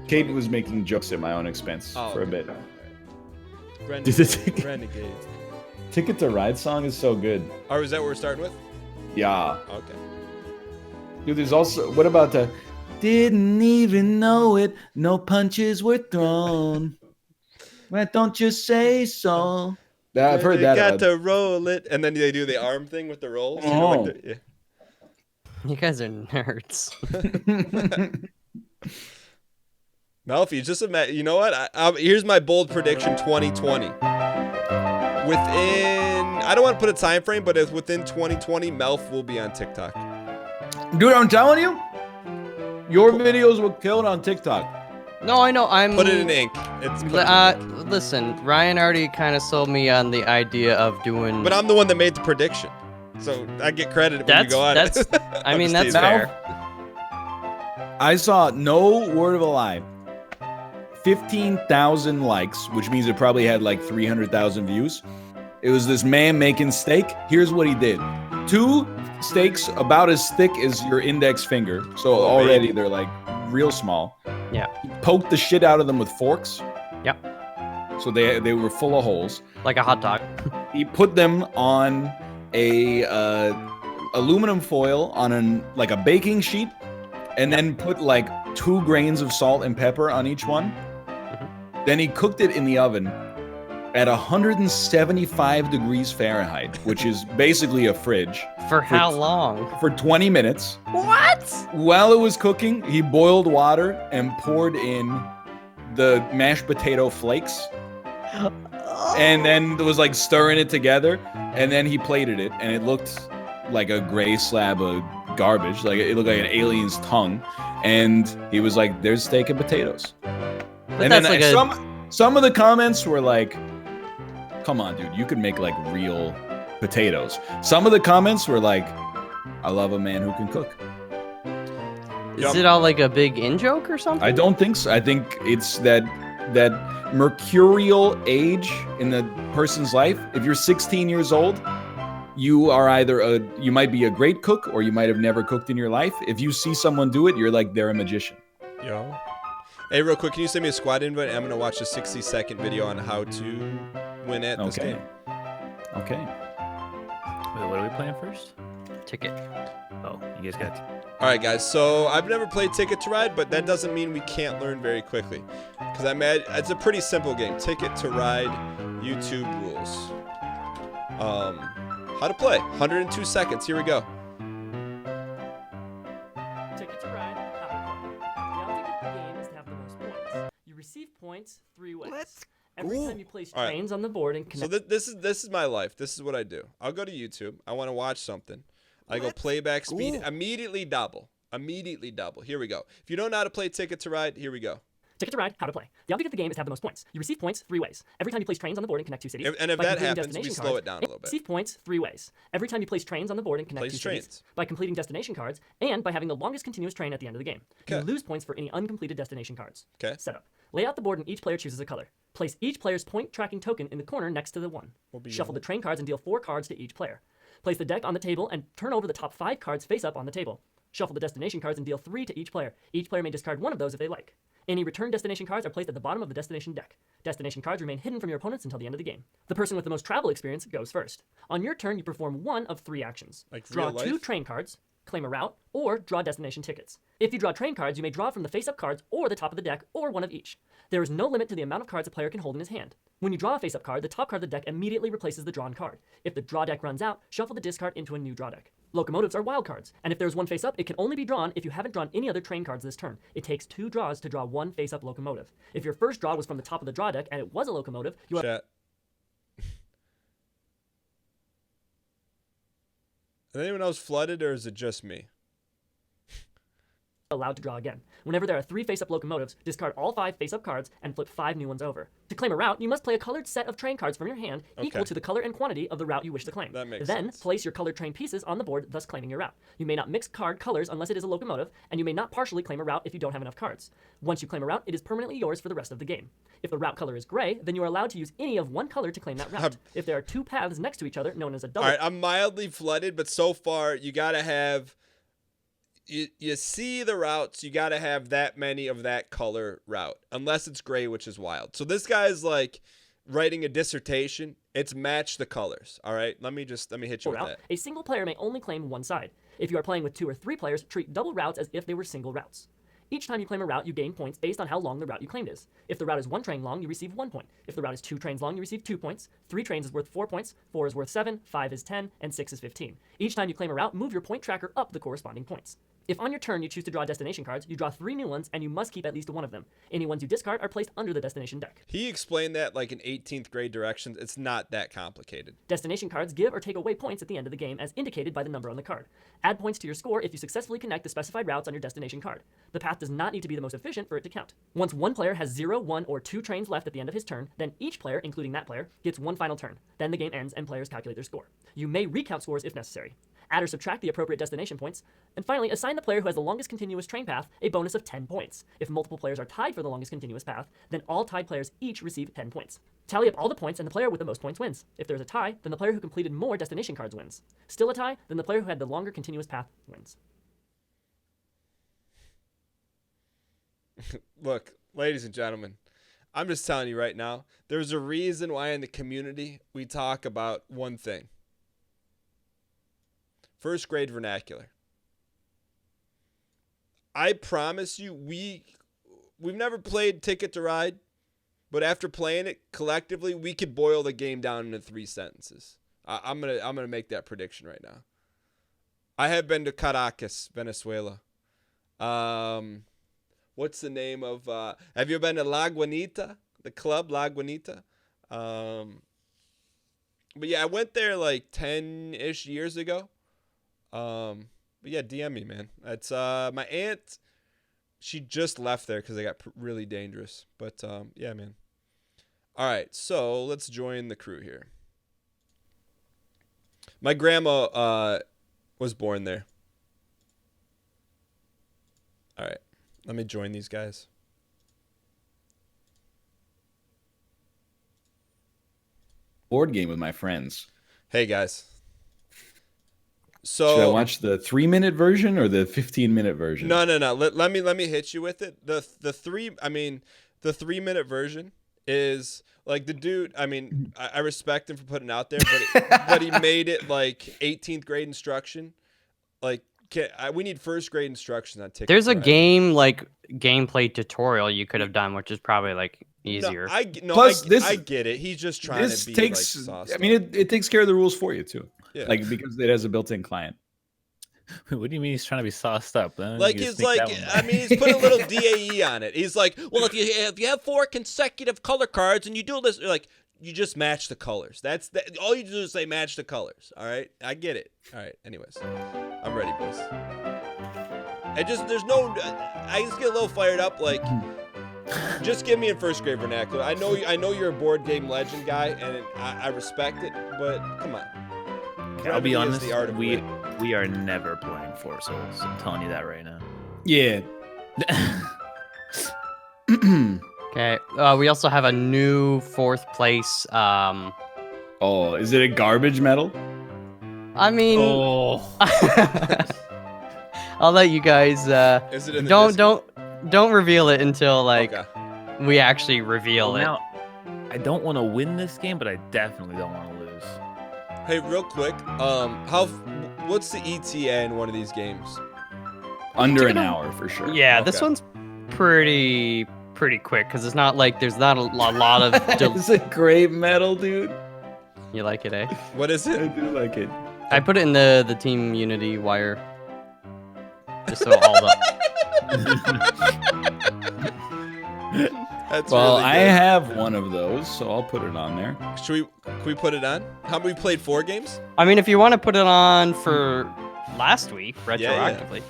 Kate was making jokes at my own expense for a bit. Renegade. Ticket to Ride song is so good. Oh, is that what we're starting with? Yeah. Okay. Dude, there's also, what about the didn't even know it, no punches were thrown. Why don't you say so? I've heard that. Got to roll it, and then they do the arm thing with the rolls. Oh. You know, like yeah. You guys are nerds. Melfi, just imagine. You know what? Here's my bold prediction: 2020. I don't want to put a time frame, but if within 2020, Melf will be on TikTok. Dude, I'm telling you, your videos were killed on TikTok. No, I know. Put it in ink. It's listen, Ryan already kind of sold me on the idea of doing. But I'm the one that made the prediction, so I get credit when you go on it. I mean, that's fair. I saw, no word of a lie, 15,000 likes, which means it probably had like 300,000 views. It was this man making steak. Here's what he did: 2 steaks about as thick as your index finger, so already they're like real small. Yeah. He poked the shit out of them with forks. Yep. So they were full of holes. Like a hot dog. He put them on a aluminum foil on like a baking sheet, and then put like 2 grains of salt and pepper on each one. Mm-hmm. Then he cooked it in the oven at 175 degrees Fahrenheit, which is basically a fridge. For how long? For 20 minutes. What? While it was cooking, he boiled water and poured in the mashed potato flakes. And then it was like stirring it together, and then he plated it, and it looked like a gray slab of garbage. Like it looked like an alien's tongue. And he was like, "There's steak and potatoes." But and that's then like some of the comments were like, "Come on, dude, you could make like real potatoes." Some of the comments were like, "I love a man who can cook." Is it all like a big in-joke or something? I don't think so. I think it's that mercurial age in the person's life. If you're 16 years old, you are either you might be a great cook, or you might have never cooked in your life. If you see someone do it, you're like, they're a magician. Yo. Hey, real quick, can you send me a squad invite? I'm gonna watch a 60-second video on how to win at this game. Okay. Wait, what are we playing first? Ticket. Oh, you guys got. All right, guys. So I've never played Ticket to Ride, but that doesn't mean we can't learn very quickly, because it's a pretty simple game. Ticket to Ride, YouTube rules. How to play? 102 seconds. Here we go. Ticket to Ride, how to play. The object of the game is to have the most points. You receive points 3 ways. Every time you place trains on the board and connect. So this is my life. This is what I do. I'll go to YouTube. I want to watch something. I go playback speed. Immediately double. Immediately double. Here we go. If you don't know how to play Ticket to Ride, here we go. Ticket to Ride, how to play. The object of the game is to have the most points. You receive points 3 ways. Every time you place trains on the board and connect 2 cities. And if that happens, we slow it down a little bit. Receive points 3 ways. Every time you place trains on the board and connect 2 cities. By completing destination cards, and by having the longest continuous train at the end of the game. You lose points for any uncompleted destination cards. Okay. Setup. Lay out the board and each player chooses a color. Place each player's point tracking token in the corner next to the 1. Shuffle the train cards and deal 4 cards to each player. Place the deck on the table and turn over the top 5 cards face up on the table. Shuffle the destination cards and deal 3 to each player. Each player may discard 1 of those if they like. Any return destination cards are placed at the bottom of the destination deck. Destination cards remain hidden from your opponents until the end of the game. The person with the most travel experience goes first. On your turn, you perform 1 of 3 actions. Draw 2 train cards, claim a route, or draw destination tickets. If you draw train cards, you may draw from the face-up cards or the top of the deck, or 1 of each. There is no limit to the amount of cards a player can hold in his hand. When you draw a face-up card, the top card of the deck immediately replaces the drawn card. If the draw deck runs out, shuffle the discard into a new draw deck. Locomotives are wild cards, and if there's 1 face-up, it can only be drawn if you haven't drawn any other train cards this turn. It takes 2 draws to draw 1 face-up locomotive. If your first draw was from the top of the draw deck and it was a locomotive, you have... Chat. Is anyone else flooded, or is it just me? allowed to draw again. Whenever there are 3 face-up locomotives, discard all 5 face-up cards and flip 5 new ones over. To claim a route, you must play a colored set of train cards from your hand equal to the color and quantity of the route you wish to claim. That makes then, sense. place your colored train pieces on the board, thus claiming your route. You may not mix card colors unless it is a locomotive, and you may not partially claim a route if you don't have enough cards. Once you claim a route, it is permanently yours for the rest of the game. If the route color is gray, then you are allowed to use any of one color to claim that route. If there are 2 paths next to each other, known as a double... All right, I'm mildly flooded, but so far, you gotta have... you see the routes, you got to have that many of that color route, unless it's gray, which is wild. So this guy's like writing a dissertation. It's match the colors. All right, let me hit you with that. A single player may only claim one side. If you are playing with 2 or 3 players, treat double routes as if they were single routes. Each time you claim a route, you gain points based on how long the route you claimed is. If the route is 1 train long, you receive 1 point. If the route is 2 trains long, you receive 2 points. 3 trains is worth 4 points, 4 is worth 7, 5 is 10, and 6 is 15. Each time you claim a route, move your point tracker up the corresponding points. If on your turn you choose to draw destination cards, you draw 3 new ones, and you must keep at least 1 of them. Any ones you discard are placed under the destination deck. He explained that like in 18th grade directions. It's not that complicated. Destination cards give or take away points at the end of the game as indicated by the number on the card. Add points to your score if you successfully connect the specified routes on your destination card. The path does not need to be the most efficient for it to count. Once one player has 0, 1, or 2 trains left at the end of his turn, then each player, including that player, gets 1 final turn. Then the game ends and players calculate their score. You may recount scores if necessary. Add or subtract the appropriate destination points. And finally, assign the player who has the longest continuous train path a bonus of 10 points. If multiple players are tied for the longest continuous path, then all tied players each receive 10 points. Tally up all the points and the player with the most points wins. If there's a tie, then the player who completed more destination cards wins. Still a tie, then the player who had the longer continuous path wins. Look, ladies and gentlemen, I'm just telling you right now, there's a reason why in the community we talk about one thing. First grade vernacular. I promise you, we've never played Ticket to Ride, but after playing it collectively, we could boil the game down into 3 sentences. I'm gonna make that prediction right now. I have been to Caracas, Venezuela. What's the name of? Have you been to La Guanita? The club La Guanita. But yeah, I went there like 10-ish years ago. But yeah, DM me, man. It's my aunt. She just left there because they got really dangerous. But yeah, man. All right, so let's join the crew here. My grandma was born there. All right, let me join these guys. Board game with my friends. Hey guys. So should I watch the 3-minute version or the 15-minute version? No. Let me hit you with it. The 3-minute version is like the dude. I mean, I respect him for putting it out there, but he made it like 18th grade instruction. Like we need first grade instructions on Ticket. There's a game like gameplay tutorial you could have done, which is probably like easier. I get it. He's just trying to be like sauce. I mean, it takes care of the rules for you too. Yeah. Like because it has a built-in client. What do you mean he's trying to be sauced up? Like he's like, I mean, he's put a little DAE on it. He's like, well, if you have 4 consecutive color cards and you do this, like you just match the colors. All you do is say match the colors. All right, I get it. All right. Anyways, I'm ready, boys. I just get a little fired up. Like, just give me in first grade vernacular. I know you're a board game legend guy, and I respect it, but come on. I'll be honest, the art of we are never playing 4 Souls. I'm telling you that right now. Yeah. Okay. We also have a new 4th place. Oh, is it a garbage medal? I mean, I'll let you guys. Is it in the don't reveal it until like okay. we actually reveal it. Now, I don't want to win this game, but I definitely don't want to lose. Hey, real quick, what's the ETA in one of these games? Under an hour for sure. Yeah, Okay. this one's pretty quick because it's not like there's not a lot of. It's a great medal, dude. You like it, eh? What is I it? do like it. I put it in the Team Unity wire, just so all the. That's Well, really I good. have one of those, so I'll put it on there. Can we put it on? How many we played 4 games? I mean, if you want to put it on for last week retroactively.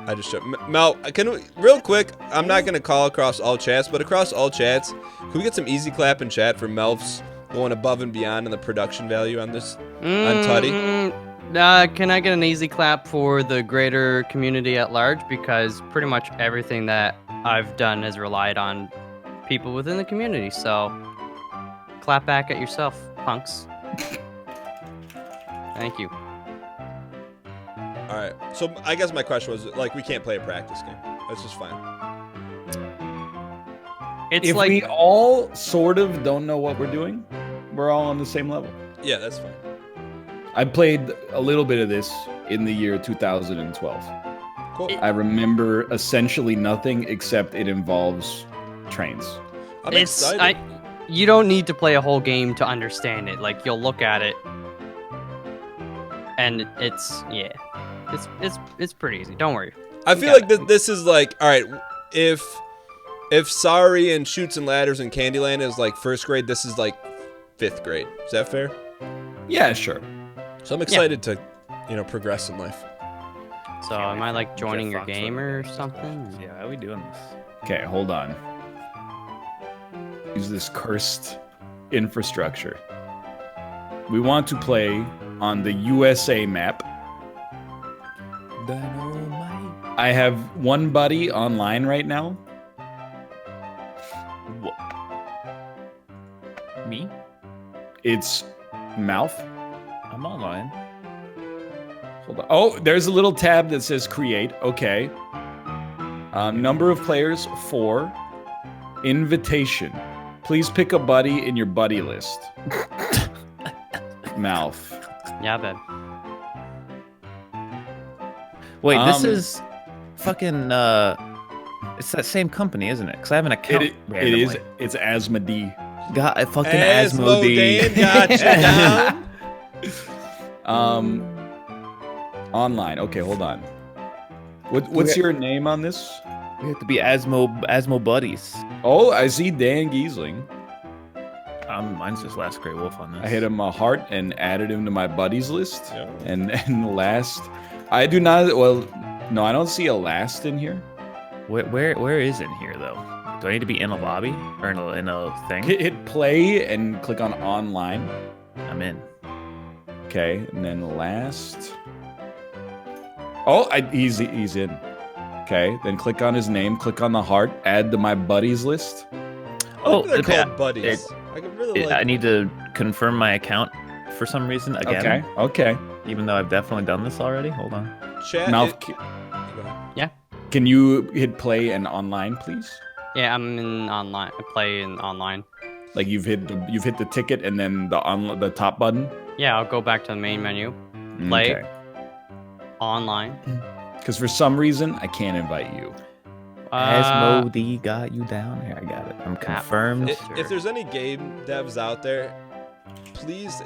I just showed Mel. Can we real quick? I'm not gonna call across all chats, but across all chats, can we get some easy clap in chat for Melf's going above and beyond in the production value on this on Tutty? Can I get an easy clap for the greater community at large? Because pretty much everything that I've done has relied on people within the community. So clap back at yourself, punks. Thank you. All right. So I guess my question was like, we can't play a practice game. That's just fine. It's If like we all sort of don't know what we're doing, we're all on the same level. Yeah, that's fine. I played a little bit of this in the year 2012. Cool. I remember essentially nothing except it involves trains. I'm it's excited. you don't need to play a whole game to understand it. Like you'll look at it, and it's pretty easy. Don't worry. I feel like this is like, all right, if Sorry and Chutes and Ladders and Candyland is like first grade, this is like 5th grade. Is that fair? Yeah, sure. So I'm excited to, progress in life. So am I like joining your Fox game over or something? Yeah, how are we doing this? Okay, hold on. Use this cursed infrastructure. We want to play on the USA map. Dynamite. I have one buddy online right now. Me? It's Mouth. I'm online. Hold on. Oh, there's a little tab that says create. Okay. Number of players, 4. Invitation. Please pick a buddy in your buddy list. Mouth. Yeah, babe. Wait, this Um, is fucking. It's that same company, isn't it? Because I have an account. It is. It's Asmodee. Got fucking Asmodee Asmodee. got you down. Online. Okay, hold on. What's your name on this? We have to be Asmo buddies. Oh, I see Dan Giesling. Mine's just Last Grey Wolf on this. I hit him a heart and added him to my buddies list. Yeah. And last, I do not. Well, no, I don't see a last in here. Where is in here though? Do I need to be in a lobby or in a thing? Hit play and click on online. I'm in. Okay, and then last. Oh, he's in. Okay, then click on his name, click on the heart, add to my buddies list. Oh, They're okay. called buddies. I could really I like. need to confirm my account for some reason again. Okay. Even though I've definitely done this already. Hold on. Chat. Mouth, Go ahead. Yeah. can you hit play and online, please? Yeah, I'm in online. I play in online. Like you've hit the ticket and then the top button. Yeah, I'll go back to the main menu. Play Okay. online. Because for some reason I can't invite you. Asmodee got you down here. I got it. I'm confirmed. If there's any game devs out there, please,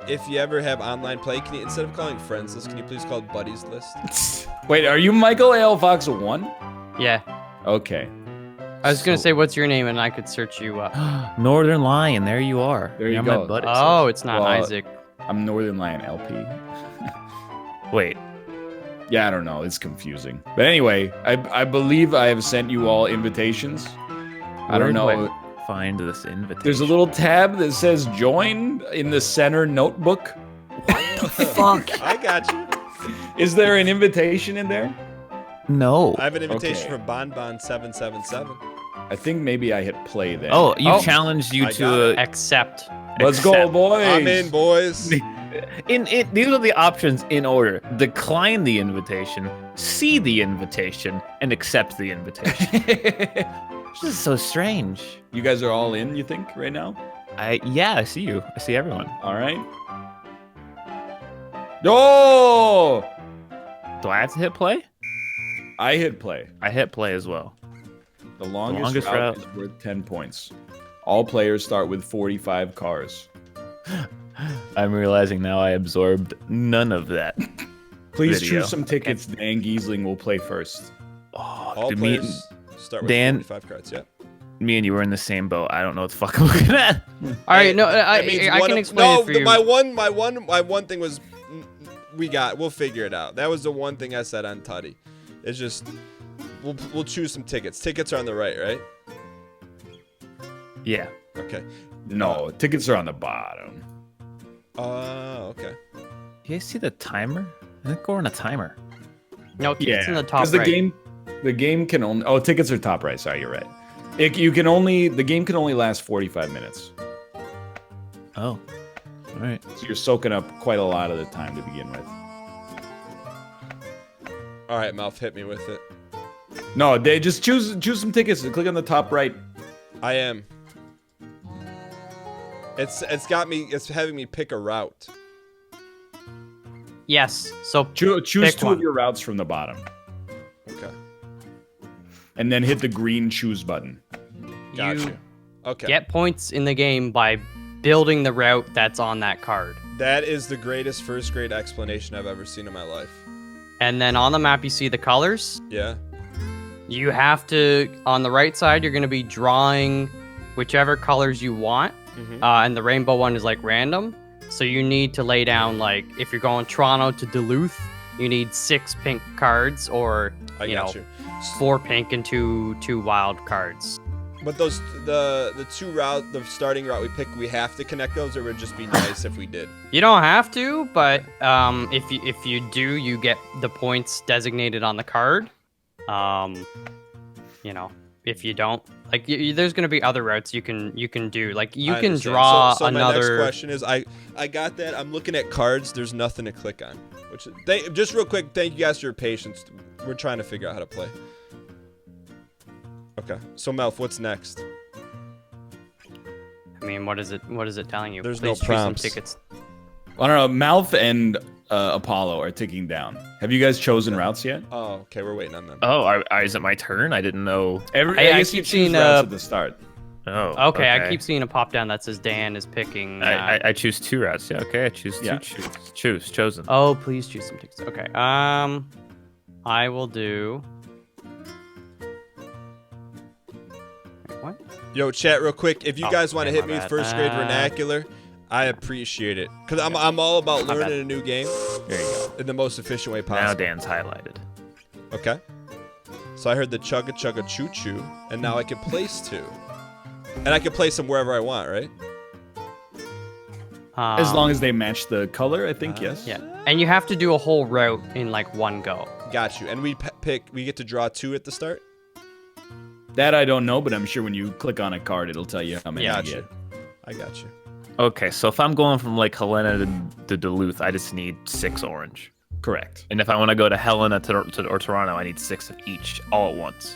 if you ever have online play, can you, instead of calling friends list, can you please call it buddies list? Wait, are you Michael L. Fox 1? Yeah. Okay. I was gonna say, what's your name, and I could search you up. Northern Lion. There you are. There you You're go. My buddy. Oh, it's not Well, Isaac. I'm Northern Lion LP. Wait. Yeah, I don't know. It's confusing. But anyway, I believe I have sent you all invitations. I don't Where do know. I find this invitation. There's a little tab that says join in the center notebook. fuck. I got you. Is there an invitation in there? No. I have an invitation Okay. from Bonbon777. I think maybe I hit play then. Oh, you challenged you I to got a. Accept. Let's go, accept. boys. I'm in, boys. These are the options in order: decline the invitation, see the invitation, and accept the invitation. This is so strange. You guys are all in, you think, right now? Yeah, I see you. I see everyone. All right. Oh! Do I have to hit play? I hit play. I hit play as well. The longest, longest route route. is worth 10 points. All players start with 45 cars. I'm realizing now I absorbed none of that. Please Video. choose some tickets. Dan Giesling will play first. Oh, All did players start with Dan- 45 cards, yeah. me and you were in the same boat. I don't know what the fuck I'm looking at. All right, no, That means I one can of- explain no, it for you. my one thing was, we'll figure it out. That was the one thing I said on Tutty. It's just, we'll choose some tickets. Tickets are on the right? Yeah. Okay. No, tickets are on the bottom. Okay. You guys see the timer? I think we're on a timer. No, it's in the top because the right. game can only. Oh, tickets are top right. Sorry, you're right. The game can only last 45 minutes. Oh. All right. So you're soaking up quite a lot of the time to begin with. All right, Malf, hit me with it. No, they just choose some tickets and click on the top right. I am. It's having me pick a route. Yes. So Choose pick two one. of your routes from the bottom, Okay. and then hit the green choose button. Got you you. Okay. get points in the game by building the route that's on that card. That is the greatest first grade explanation I've ever seen in my life. And then on the map, you see the colors. Yeah. You have to, on the right side, you're going to be drawing whichever colors you want. Mhm. And the rainbow one is like random. So you need to lay down, like, if you're going Toronto to Duluth, you need 6 pink cards or, I got you. 4 pink and two wild cards. But those the starting route we pick, we have to connect those, or it would just be nice if we did. You don't have to, but if you do, you get the points designated on the card. If you don't, like, there's gonna be other routes you can do. Like you I can understand. draw so another. My next question is, I got that. I'm looking at cards. There's nothing to click on. Which just real quick, thank you guys for your patience. We're trying to figure out how to play. Okay. So Melf, what's next? I mean, what is it telling you? There's Please no choose some prompts. tickets. I don't know. Malf and Apollo are ticking down. Have you guys chosen routes yet? Oh, okay. We're waiting on them. Oh, is it my turn? I didn't know. I I guess you keep choose seeing, routes at the start. Oh. Okay, I keep seeing a pop down that says Dan is picking. I choose 2 routes. Yeah. Okay. I choose 2. Yeah. Chosen. Oh, please choose some tickets. Okay. I will do. Wait, what? Yo, chat real quick. If you Oh, guys want to okay, hit my me with bad. first grade vernacular, I appreciate it. Because I'm all about My learning bad. a new game There you go. in the most efficient way Now possible. Dan's highlighted. Okay. So I heard the chugga chugga choo choo, and now I can place 2. And I can place them wherever I want, right? As long as they match the color, I think, yes. Yeah, and you have to do a whole route in like one go. Got you. And we get to draw 2 at the start? That I don't know, but I'm sure when you click on a card, it'll tell you how many Yeah. you Got get. you. I got you. Okay, so if I'm going from like Helena to Duluth, I just need 6 orange. Correct. And if I want to go to Helena or Toronto, I need 6 of each all at once.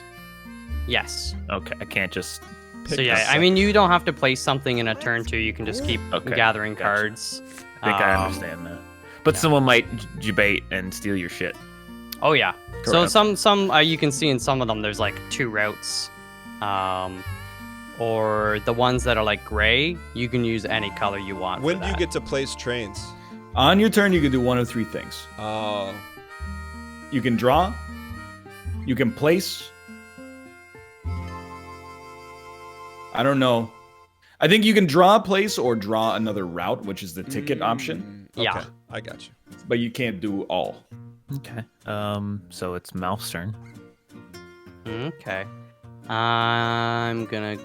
Yes. Okay, I can't just. So Pick yeah, a I mean, you don't have to place something in a turn 2. You can just keep Okay, gathering gotcha. cards. I think I understand that. But someone might debate and steal your shit. Oh yeah. So Correct. some you can see in some of them there's like 2 routes, or the ones that are like gray. You can use any color you want. When for do you that. get to place trains? On your turn, you can do one of 3 things. Oh. You can draw, you can place. I don't know. I think you can draw a place or draw another route, which is the ticket option, Okay. Yeah. I got you. but you can't do all. Okay. So it's Malf's turn. Okay. I'm gonna.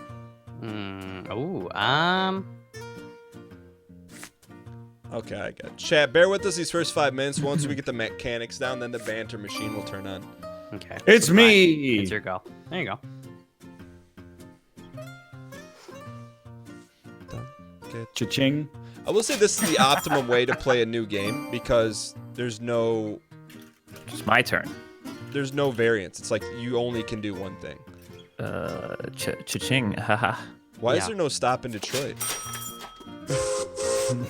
Okay, I got you. Chat, bear with us these first 5 minutes. Once we get the mechanics down, then the banter machine will turn on. Okay. It's Fine. me. It's your go. There you go. Cha-ching. I will say this is the optimum way to play a new game because there's no It's my turn. variance. It's like you only can do one thing. Cha-ching. Haha. Why is Yeah. there no stop in Detroit?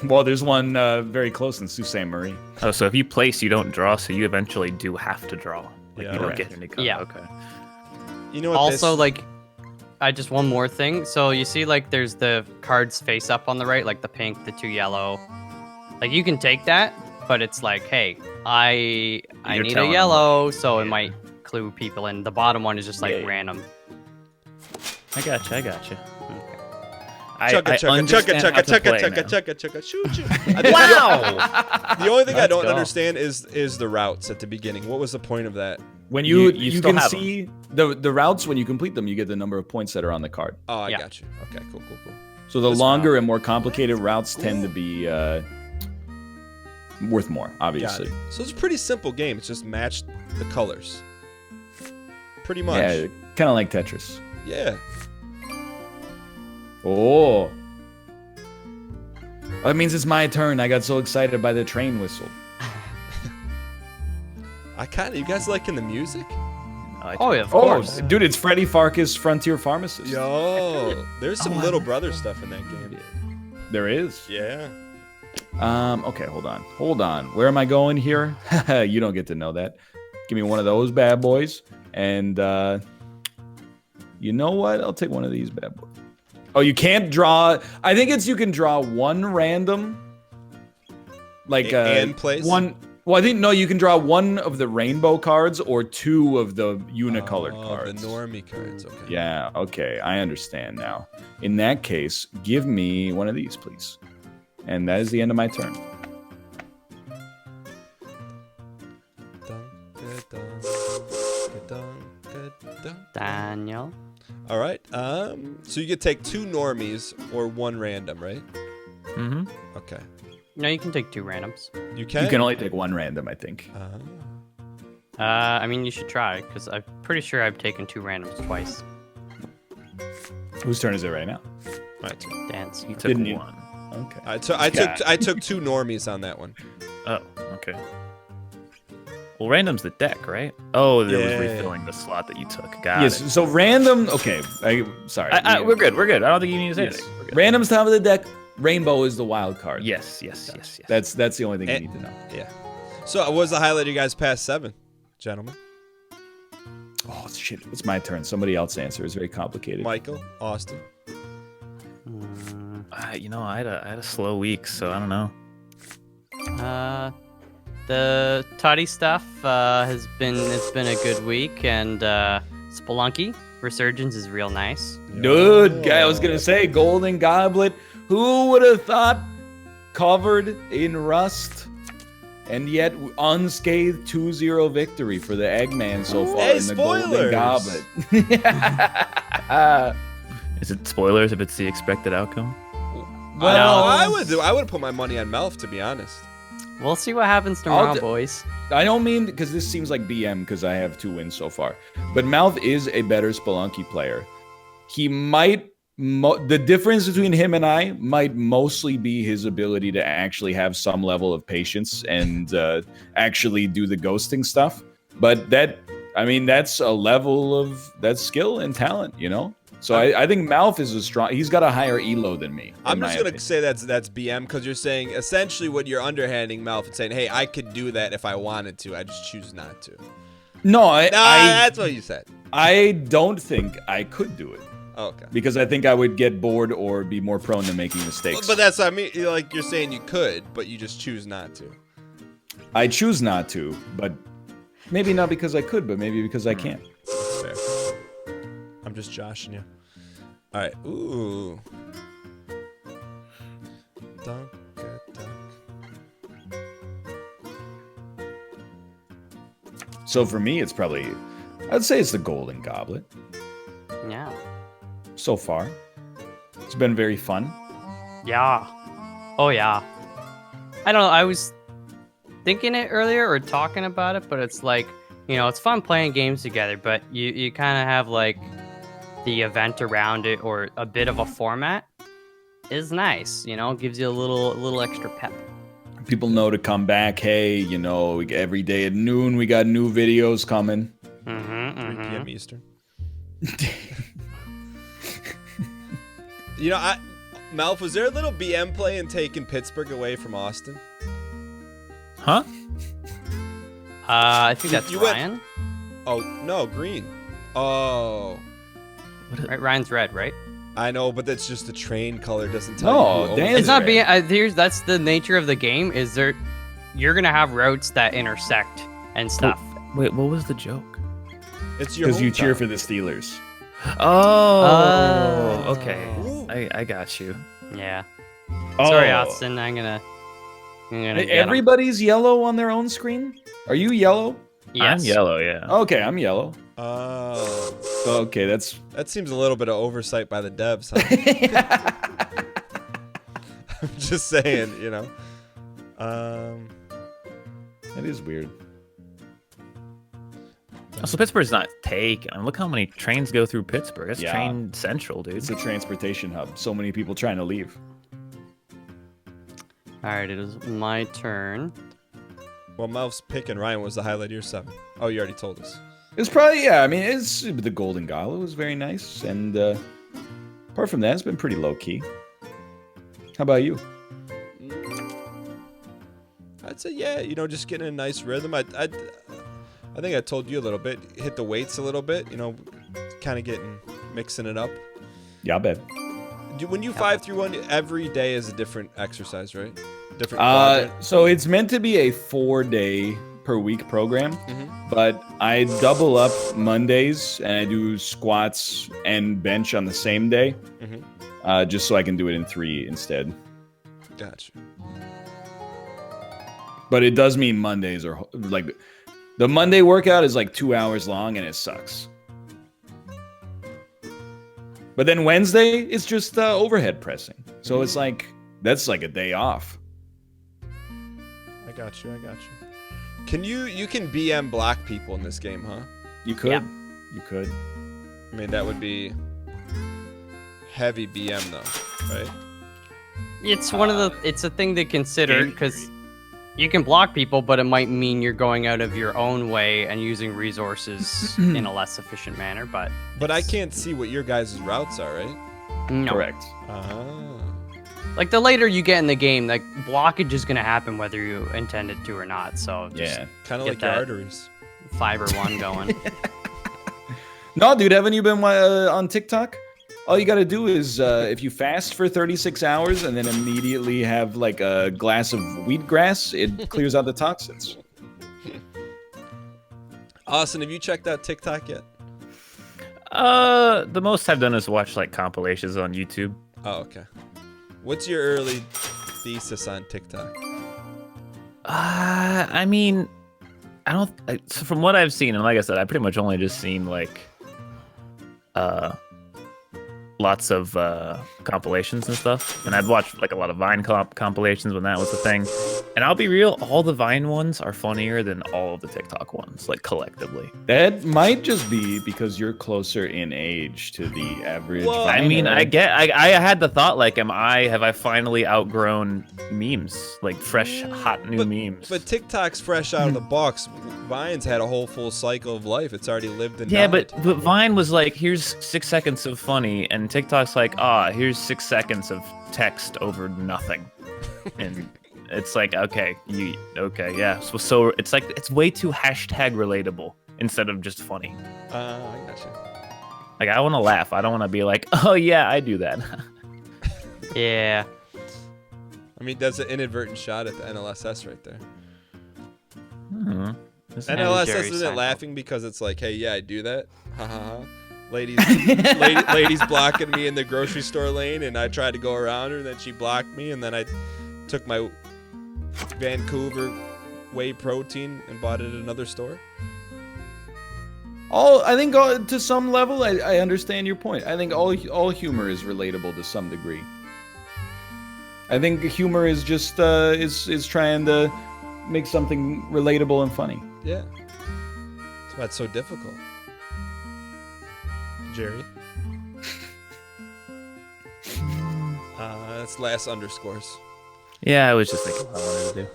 Well, there's one very close in Sault Ste. Marie. Oh, so if you place, you don't draw, so you eventually do have to draw. Like Yeah. you don't Correct. get any color. Yeah. Okay. You know what? Also, this, like, I just one more thing. So you see, like, there's the cards face up on the right, like the pink, the 2 yellow. Like, you can take that, but it's like, hey, I You're need a telling them yellow, so it yeah. might clue people in. The bottom one is just like Yeah. random. I gotcha. chugga I chugga chugga understand how chugga to play chugga now. chugga chugga shoot shoot. Wow! The only thing I Let's don't go. understand is the routes at the beginning. What was the point of that? When You you still can have 'em. see the routes when you complete them, you get the number of points that are on the card. Oh, I Yeah. got you. Okay, cool. So the That's longer and more complicated routes tend to be worth more, Got obviously. it. So it's a pretty simple game. It's just match the colors. Pretty much. Yeah, kind of like Tetris. Yeah. Oh. That means it's my turn. I got so excited by the train whistle. You guys liking the music? Oh yeah, of Oh, course. dude, it's Freddy Farkas, Frontier Pharmacist. Yo, there's some Little Brother stuff in that game. There is. Yeah. Okay, hold on. Where am I going here? You don't get to know that. Give me one of those bad boys, and you know what? I'll take one of these bad boys. Oh, you can't draw. I think you can draw one random, like and place one. Well, I think no, you can draw one of the rainbow cards or two of the unicolored cards. The normie cards. Okay. Yeah. Okay, I understand now. In that case, give me one of these, please. And that is the end of my turn. Daniel. All right. So you could take 2 normies or 1 random, right? Mm-hmm. Okay. No, you can take 2 randoms. You can. You can only take one random, I think. I mean, you should try, because I'm pretty sure I've taken 2 randoms twice. Whose turn is it right now? My turn. Dance. You took Didn't you? one. Okay. I took 2 normies on that one. Oh, okay. Well, random's the deck, right? Oh, there was Yeah. refilling the slot that you took. Got Yes. it. So random. Okay. Sorry. We're good. We're good. I don't think you need to say Yes. anything. We're good. Random's top of the deck. Rainbow is the wild card. Yes. That's the only thing you need to know. Yeah. So what was the highlight of you guys past 7, gentlemen? Oh shit! It's my turn. Somebody else answer. It's very complicated. Michael, Austin. You know, I had a slow week, so I don't know. The Toddy stuff it's been a good week, and Spelunky Resurgence is real nice. Dude, I was gonna say Golden Goblet. Who would have thought? Covered in rust, and yet unscathed 2-0 victory for the Eggman so far Hey, in the spoilers! Golden Goblet. Is it spoilers if it's the expected outcome? Well, I would put my money on Melf, to be honest. We'll see what happens tomorrow, boys. I don't mean because this seems like BM because I have 2 wins so far, but Mouth is a better Spelunky player. He might. The difference between him and I might mostly be his ability to actually have some level of patience and actually do the ghosting stuff. But that's a level of skill and talent, you know? So I think Malf is he's got a higher elo than me. I'm just going to say that's BM because you're saying essentially what you're underhanding Malf and saying, hey, I could do that if I wanted to. I just choose not to. No, that's what you said. I don't think I could do it. Oh, okay. Because I think I would get bored or be more prone to making mistakes. But that's what I mean. Like you're saying you could, but you just choose not to. I choose not to, but maybe not because I could, but maybe because I can't. That's fair. I'm just joshing you. All right. Ooh. Dunk, dunk. So for me, it's probably, I'd say it's the Golden Goblet. Yeah. So far, it's been very fun. Yeah. Oh yeah. I don't know. I was thinking it earlier or talking about it, but it's like, you know, it's fun playing games together, but you kind of have like the event around it or a bit of a format is nice. You know, gives you a little extra pep. People know to come back. Hey, you know, every day at noon we got new videos coming. 3 p.m. Eastern. You know, Malf, was there a little BM play in taking Pittsburgh away from Austin? Huh? I think that's You went- Ryan. Oh, no, green. Oh. Right, Ryan's red, right? I know, but that's just the train color. Doesn't tell No, you. Who Dan- owns It's it. not being. That's the nature of the game. Is you're gonna have routes that intersect and stuff. Wait, what was the joke? It's your Because you hometown. cheer for the Steelers. Oh, okay. Ooh. I got you. Yeah. Oh. Sorry, Austin. I'm gonna get 'em. Everybody's yellow on their own screen? Are you yellow? Yes. I'm yellow, yeah. Okay, I'm yellow. Oh. Okay, that's... That seems a little bit of oversight by the devs, huh? I'm just saying, you know. That is weird. So Pittsburgh's not taken. I mean, look how many trains go through Pittsburgh. That's Yeah. train central, dude. It's a transportation hub. So many people trying to leave. All right, it is my turn. Well, Mel's pick and Ryan was the highlight of your 7. Oh, you already told us. It's probably, yeah, I mean, it's the Golden Gala was very nice. And apart from that, it's been pretty low-key. How about you? I'd say, yeah, just getting a nice rhythm. I think I told you a little bit. Hit the weights a little bit, kind of mixing it up. Yeah, I bet. When you 5-3-1, every day is a different exercise, right? Different quadrant. So it's meant to be a 4-day per week program, but I double up Mondays and I do squats and bench on the same day, just so I can do it in 3 instead. Gotcha. But it does mean Mondays are like the Monday workout is like 2 hours long and it sucks. But then Wednesday it's just overhead pressing, so it's like that's like a day off. I got you. Can you can BM block people in this game, huh? You could. Yeah. You could. I mean, that would be heavy BM though, right? It's it's a thing to consider because you can block people, but it might mean you're going out of your own way and using resources in a less efficient manner. But I can't see what your guys' routes are, right? no. Correct. Like the later you get in the game, like blockage is gonna happen whether you intend it to or not. So just Yeah. Kind of get like your that arteries. fiber one going. No, dude, haven't you been on TikTok? All you got to do is if you fast for 36 hours and then immediately have like a glass of wheatgrass, it clears out the toxins. Austin, have you checked out TikTok yet? The most I've done is watch like compilations on YouTube. Oh, okay. What's your early thesis on TikTok? I mean, so from what I've seen, and like I said, I pretty much only just seen like lots of compilations and stuff, and I'd watched like a lot of Vine compilations when that was the thing. And I'll be real, all the Vine ones are funnier than all of the TikTok ones, like collectively. That might just be because you're closer in age to the average. Well, I mean, Viner. I had the thought, like, have I finally outgrown memes, like fresh, hot new memes? But TikTok's fresh out of the box. Vine's had a whole full cycle of life. It's already lived and Yeah, died. but Vine was like, here's 6 seconds of funny, and TikTok's like, here's 6 seconds of text over nothing, and it's like, okay, yeah. So it's like it's way too hashtag relatable instead of just funny. I gotcha. Like I want to laugh. I don't want to be like, oh yeah, I do that. Yeah. I mean, that's an inadvertent shot at the NLSS right there. This- NLSS Jerry isn't Seinfeld. laughing because it's like, hey, yeah, I do that. Ha ha ha. Ladies, ladies blocking me in the grocery store lane, and I tried to go around her, and then she blocked me, and then I took my Vancouver whey protein and bought it at another store. I think to some level, I understand your point. I think all humor is relatable to some degree. I think humor is just is trying to make something relatable and funny. Yeah. That's why it's so difficult. Jerry. That's last underscores. Yeah, I was just thinking what I wanted to do.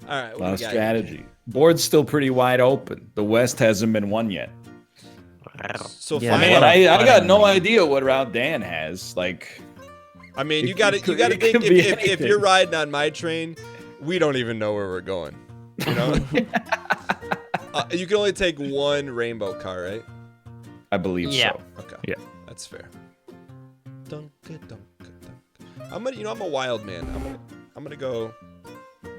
All right. A lot of strategy. Board's still pretty wide open. The West hasn't been won yet. So Yeah, finally, Man, I got no idea what route Dan has. Like, I mean, you It got to could- think it could be if anything. you're riding on my train, we don't even know where we're going. You know, you can only take one rainbow car, right? I believe Yeah. so. Okay. Yeah. That's fair. I'm a wild man. I'm gonna go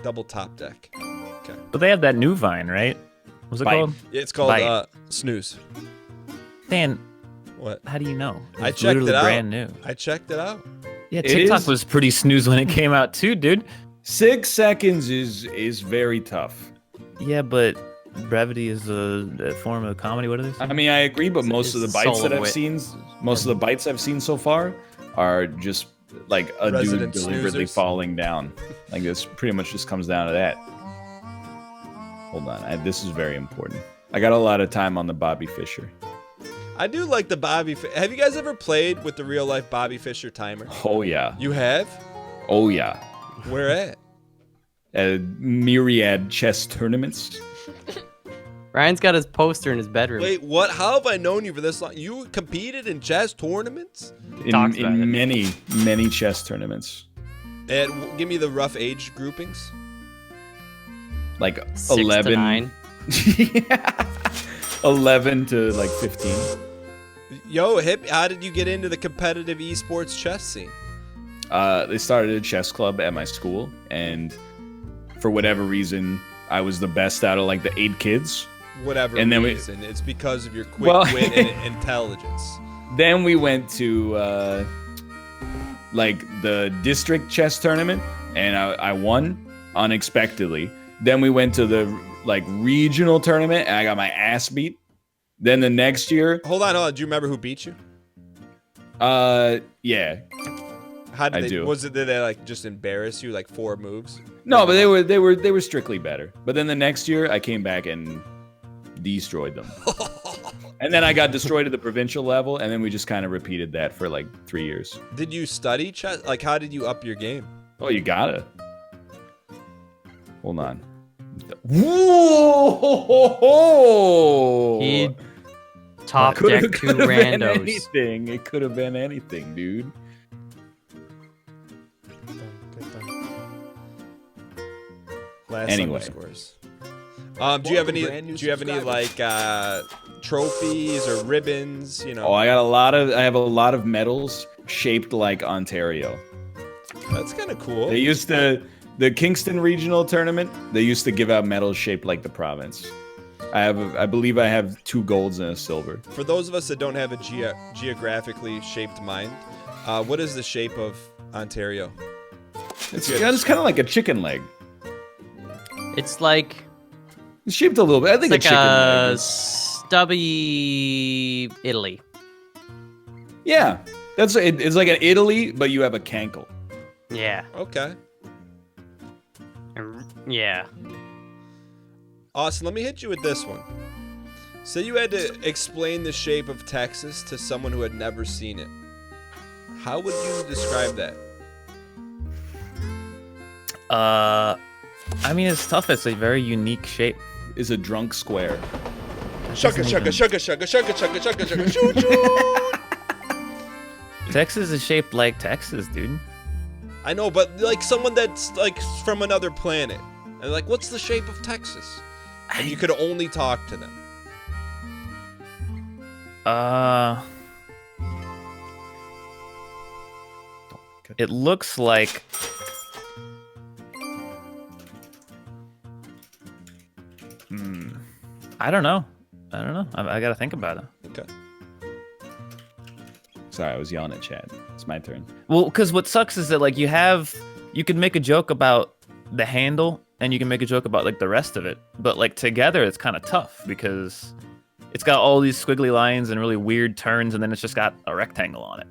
double top deck. Okay. But they have that new Vine, right? What's it Bite. called? It's called Bite. snooze. Dan, What? how do you know? I It's checked literally it out. brand new. I checked it out. Yeah, It TikTok is- was pretty snooze when it came out too, dude. 6 seconds is very tough. Yeah, but brevity is a form of comedy. What is I it? mean, I agree, but most of the it's bites soul that of I've wit. seen, most of the bites I've seen so far are just like a Resident dude deliberately snoozers. falling down. Like this pretty much just comes down to that. Hold on, this is very important. I got a lot of time on the Bobby Fischer. I do like the Bobby. Have you guys ever played with the real life Bobby Fischer timer? Oh yeah, You have? oh yeah. Where at? myriad chess tournaments. Ryan's got his poster in his bedroom. Wait, what? How have I known you for this long? You competed in chess tournaments? Talks about it. In many chess tournaments. And give me the rough age groupings. Like 6 to 11. 9. 11 to like 15. Yo, Hip, how did you get into the competitive esports chess scene? They started a chess club at my school, and for whatever reason, I was the best out of like the 8 kids. Whatever And then reason, it's because of your quick wit and intelligence. Then we went to like the district chess tournament, and I won unexpectedly. Then we went to the like regional tournament, and I got my ass beat. Then the next year, Hold on. Do you remember who beat you? yeah. How did I they? do. Did they like just embarrass you like 4 moves? No, but they were strictly better. But then the next year, I came back and destroyed them. And then I got destroyed at the provincial level, and then we just kind of repeated that for like 3 years. Did you study chess? Like, how did you up your game? Oh, you gotta. Hold on. Whoa! He top Coulda- deck 2 coulda been randos. anything. It could have been anything, dude. Last Anyway. underscores. Do you have any? Do you have any like trophies or ribbons? You know. Oh, I have a lot of medals shaped like Ontario. That's kind of cool. They used to the Kingston Regional Tournament. They used to give out medals shaped like the province. I believe I have 2 golds and a silver. For those of us that don't have a geographically shaped mind, what is the shape of Ontario? It's kind of like a chicken leg. It's like It's shaped a little bit. I think it's a like chicken a leg. stubby Italy. Yeah, it's like an Italy, but you have a cankle. Yeah. Okay. Yeah. Austin, let me hit you with this one. Say you had to explain the shape of Texas to someone who had never seen it. How would you describe that? I mean, it's tough. It's a very unique shape. Is a drunk square. Shugga, shugga, shugga, shugga, shugga, shugga, shugga, shugga, shoo, choo. Texas is shaped like Texas, dude. I know, but like someone that's like from another planet. And like, what's the shape of Texas? And you could only talk to them. It looks like I don't know. I gotta think about it. Okay. Sorry, I was yelling at Chad. It's my turn. Well, because what sucks is that like you can make a joke about the handle and you can make a joke about like the rest of it, but like together it's kind of tough because it's got all these squiggly lines and really weird turns, and then it's just got a rectangle on it.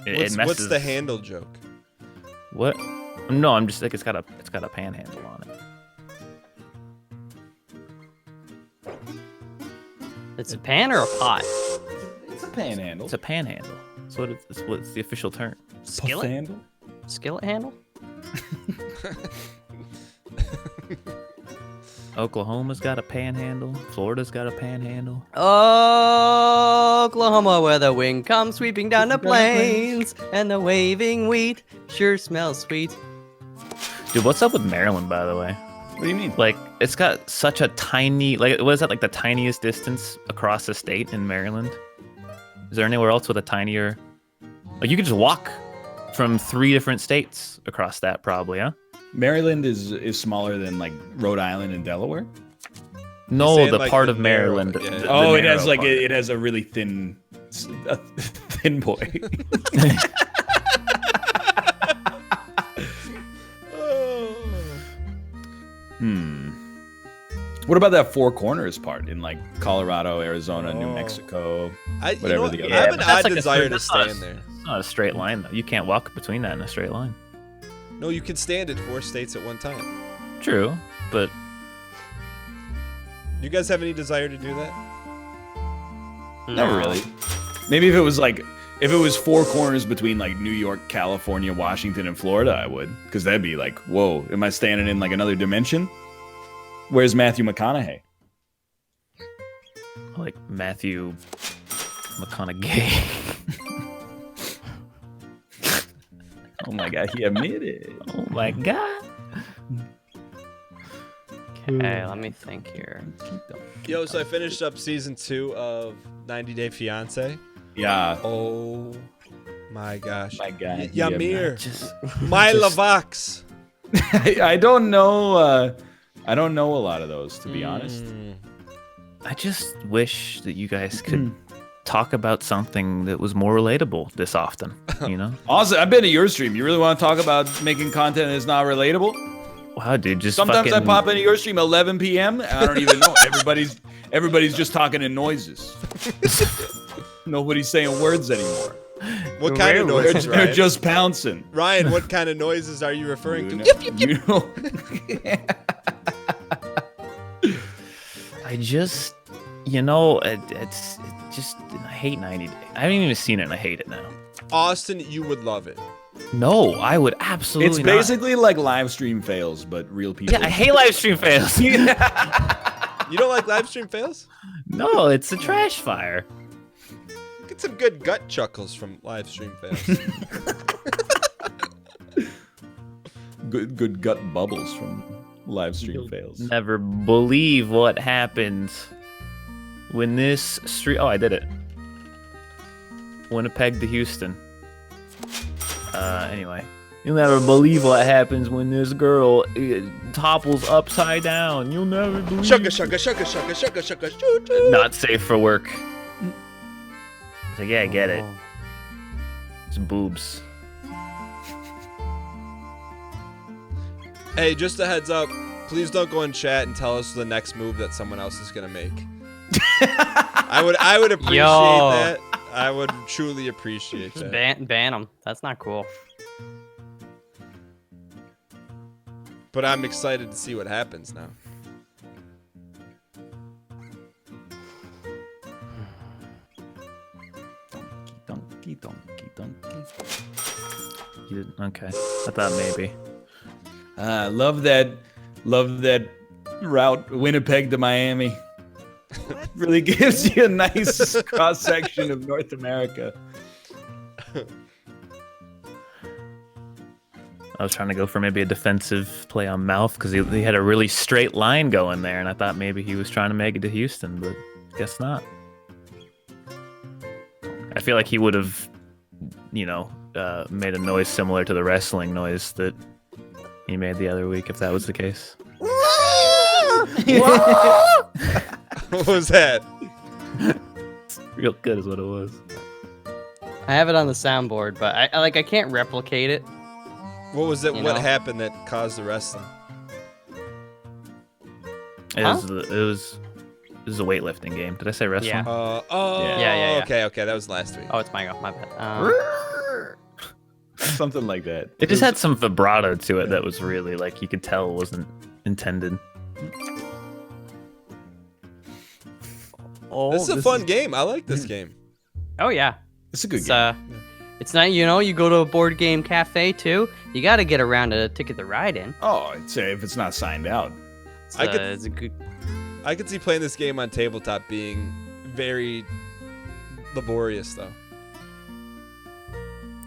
It messes. What's the handle joke? What? No, I'm just like it's got a panhandle on it. It's a pan or a pot? It's a panhandle. It's a panhandle. That's what it's the official term. Skillet? handle. Skillet handle? Oklahoma's got a panhandle. Florida's got a panhandle. Oklahoma, where the wind comes sweeping down the plains, and the waving wheat sure smells sweet. Dude, what's up with Maryland, by the way? What do you mean? Like, it's got such a tiny, like, what is that, like the tiniest distance across the state in Maryland? Is there anywhere else with a tinier, like, you could just walk from 3 different states across that, probably, huh? Maryland is smaller than like Rhode Island and Delaware. No, saying, the like, part the of narrow- Maryland. yeah. the Oh, it narrow has like part. it has a really thin boy. What about that Four Corners part in like Colorado, Arizona, New Mexico? Whatever the other- I have an but that's odd like a desire straight- to that's not stand there. It's not a straight line, though. You can't walk between that in a straight line. No, you can stand at 4 states at one time. True, but You guys have any desire to do that? Not really. Maybe if it was like If it was 4 corners between like New York, California, Washington, and Florida, I would, because that'd be like, whoa, am I standing in like another dimension? Where's Matthew McConaughey? Like Matthew McConaughey. Oh my god, he admitted. Oh my god. Okay, let me think here. Yo, so I finished up season 2 of 90 Day Fiance. Yeah. Oh my gosh. My god. Yamir. Just My Lavox. I don't know. I don't know a lot of those, to be honest. I just wish that you guys could talk about something that was more relatable this often, you know? Also, I've been to your stream. You really want to talk about making content that's not relatable? Wow, dude, just Sometimes fucking... I pop into your stream 11 p.m. I don't even know. Everybody's just talking in noises. Nobody's saying words anymore. What kind of noises, They're Ryan? just pouncing. Ryan, what kind of noises are you referring to? You know. I just, you know, it's just, I hate 90 Day. I haven't even seen it and I hate it now. Austin, you would love it. No, I would absolutely It's not. basically like live stream fails, but real people. Yeah, I hate live stream fails. You don't like live stream fails? No, it's a trash fire. Get some good gut chuckles from live stream fails. Good gut bubbles from live stream fails. Never believe what happened when this street. Oh, I did it. Winnipeg to Houston. Anyway, you'll never believe what happens when this girl topples upside down. You'll never believe. Shugga, shugga, shugga, shugga, shugga, shugga, shoo, shoo. Not safe for work. It's like, yeah, I get it. It's boobs. Hey, just a heads up. Please don't go in chat and tell us the next move that someone else is gonna make. I would appreciate Yo. that. I would truly appreciate Just that. ban them. That's not cool. But I'm excited to see what happens now. Donkey, donkey, donkey. You didn't? Okay. I thought maybe. Love that route, Winnipeg to Miami. Really gives you a nice cross section of North America. I was trying to go for maybe a defensive play on mouth because he had a really straight line going there, and I thought maybe he was trying to make it to Houston, but guess not. I feel like he would have, you know, made a noise similar to the wrestling noise that he made the other week, if that was the case. What was that? Real good is what it was. I have it on the soundboard, but I can't replicate it. What was it? You What know? happened that caused the wrestling? It Huh? was a weightlifting game. Did I say wrestling? Yeah. Yeah. Okay, that was last week. Oh, it's my go. My bad. Something like that. It just had some vibrato to it that was really, like, you could tell wasn't intended. Oh, This is a fun game. I like this game. Oh yeah. It's a good It's game. it's not, you know, you go to a board game cafe too. You got to get around to ticket the ride in. Oh, I'd say if it's not signed out. It's, I could- it's a good. I could see playing this game on tabletop being very laborious, though.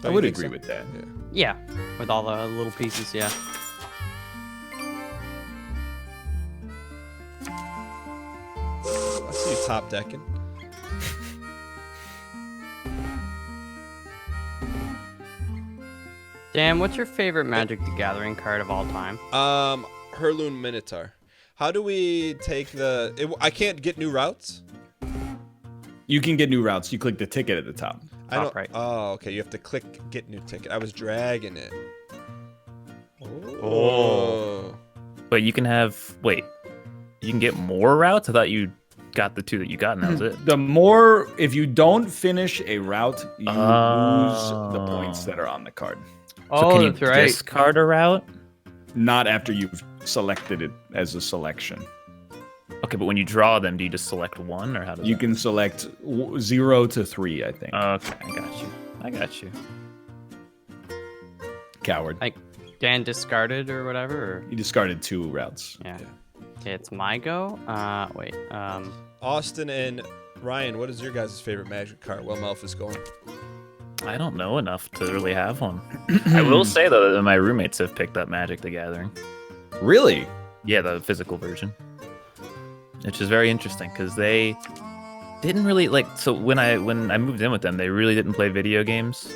I would agree with that. Yeah, with all the little pieces. Yeah. I see you top decking. Dan, what's your favorite Magic the Gathering card of all time? Herloon Minotaur. How do we take the? I can't get new routes. You can get new routes. You click the ticket at the top. I don't. Top right. Oh, okay. You have to click get new ticket. I was dragging it. Oh. But you can have, wait, you can get more routes? I thought you got the two that you got and that was it. The more, if you don't finish a route, you lose the Oh. points that are on the card. So can you that's right. discard a route? Not after you've selected it as a selection. Okay, but when you draw them, do you just select one or how does You that? can select 0 to 3, I think. Okay, I got you. I got you. Coward. Like Dan discarded or whatever. Or... He discarded 2 routes. Yeah. Okay, it's my go. Wait. Austin and Ryan, what is your guys' favorite Magic card? Well, Melf is going. I don't know enough to really have one. I will say though that my roommates have picked up Magic the Gathering. Really? Yeah, the physical version. Which is very interesting because they didn't really like. So when I moved in with them, they really didn't play video games,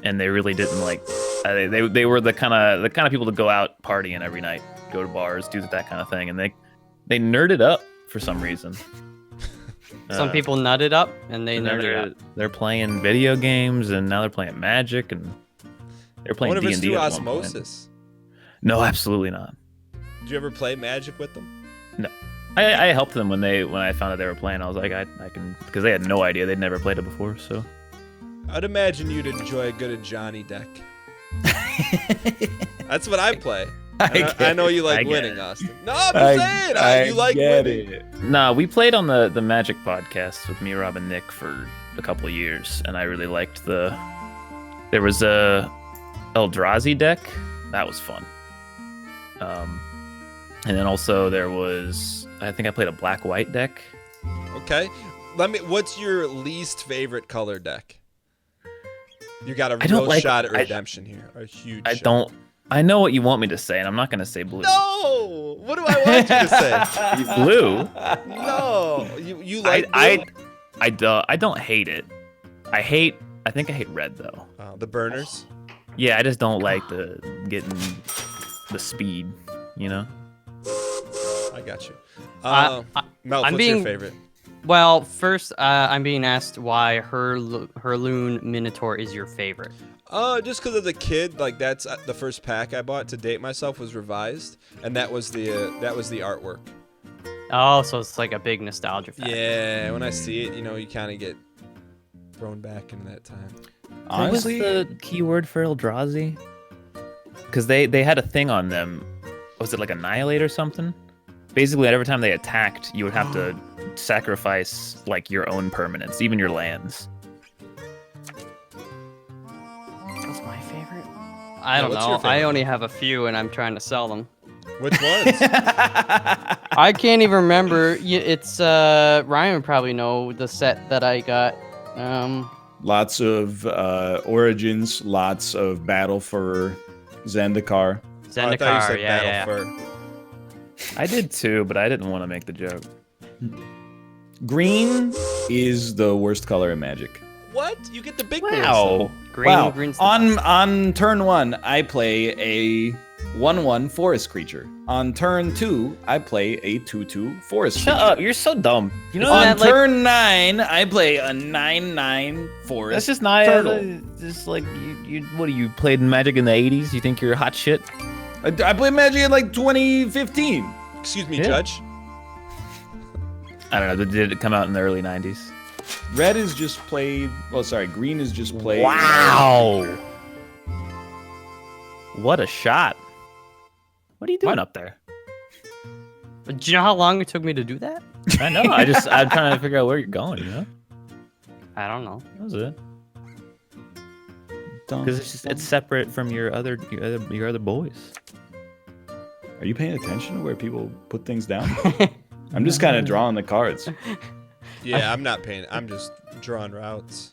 and they really didn't like. They were the kind of people to go out partying every night, go to bars, do that kind of thing, and they nerded up for some reason. Some people nutted up, and they nerded up. They're playing video games, and now they're playing Magic, and they're I playing wonder if it's D&D through at one point. osmosis. No, absolutely not. Did you ever play Magic with them? No. I helped them when I found out they were playing. I was like, I can, because they had no idea. They'd never played it before, so. I'd imagine you'd enjoy a good Johnny deck. That's what I play. I know you like winning, Austin. No, I'm just saying. You like winning. Nah, we played on the Magic podcast with me, Rob, and Nick for a couple of years, and I really liked there was a Eldrazi deck. That was fun. And then also there was, I think I played a black-white deck. Okay. What's your least favorite color deck? You got a I don't real like- shot at redemption here. A huge shot. I know what you want me to say, and I'm not going to say blue. No! What do I want you to say? Blue? No. You like blue? I don't hate it. I think I hate red, though. The burners? Yeah, I just don't like getting the speed, you know? I got you. Mel, I'm what's being- your favorite? Well, first, I'm being asked why Herloon Minotaur is your favorite. Just because as a kid, like that's the first pack I bought to date myself was revised, and that was the artwork. Oh, so it's like a big nostalgia factor. Yeah, when I see it, you kind of get thrown back into that time. Honestly, what was the keyword for Eldrazi? Because they had a thing on them. Was it like Annihilate or something? Basically, every time they attacked, you would have to sacrifice like your own permanents, even your lands. What's my favorite? I don't what's know. your favorite? I only have a few, and I'm trying to sell them. Which ones? I can't even remember. It's Ryan would probably know the set that I got. lots of Origins, lots of Battle for Zendikar. Oh, I thought you said yeah. Battle Fur. I did too, but I didn't want to make the joke. Green is the worst color in Magic. What? You get the big boys. Wow. Green's the On turn 1, I play a 1/1 forest creature. On turn 2, I play a 2/2 forest Shut creature. up! You're so dumb. You know On that, like, turn 9, I play a 9/9 forest. that's just not turtle. just like you. What, you played Magic in the '80s? You think you're hot shit? I played Magic in like 2015. Excuse me, Yeah. Judge. I don't know. Did it come out in the early '90s? Red is just played. Oh, sorry. Green is just played. Wow! What a shot! What are you doing up there? Do you know how long it took me to do that? I know. I'm trying to figure out where you're going. You know? I don't know. That was it. Dun, Because dun. it's separate from your other boys. Are you paying attention to where people put things down? I'm just kind of drawing the cards. Yeah, I'm not paying. I'm just drawing routes.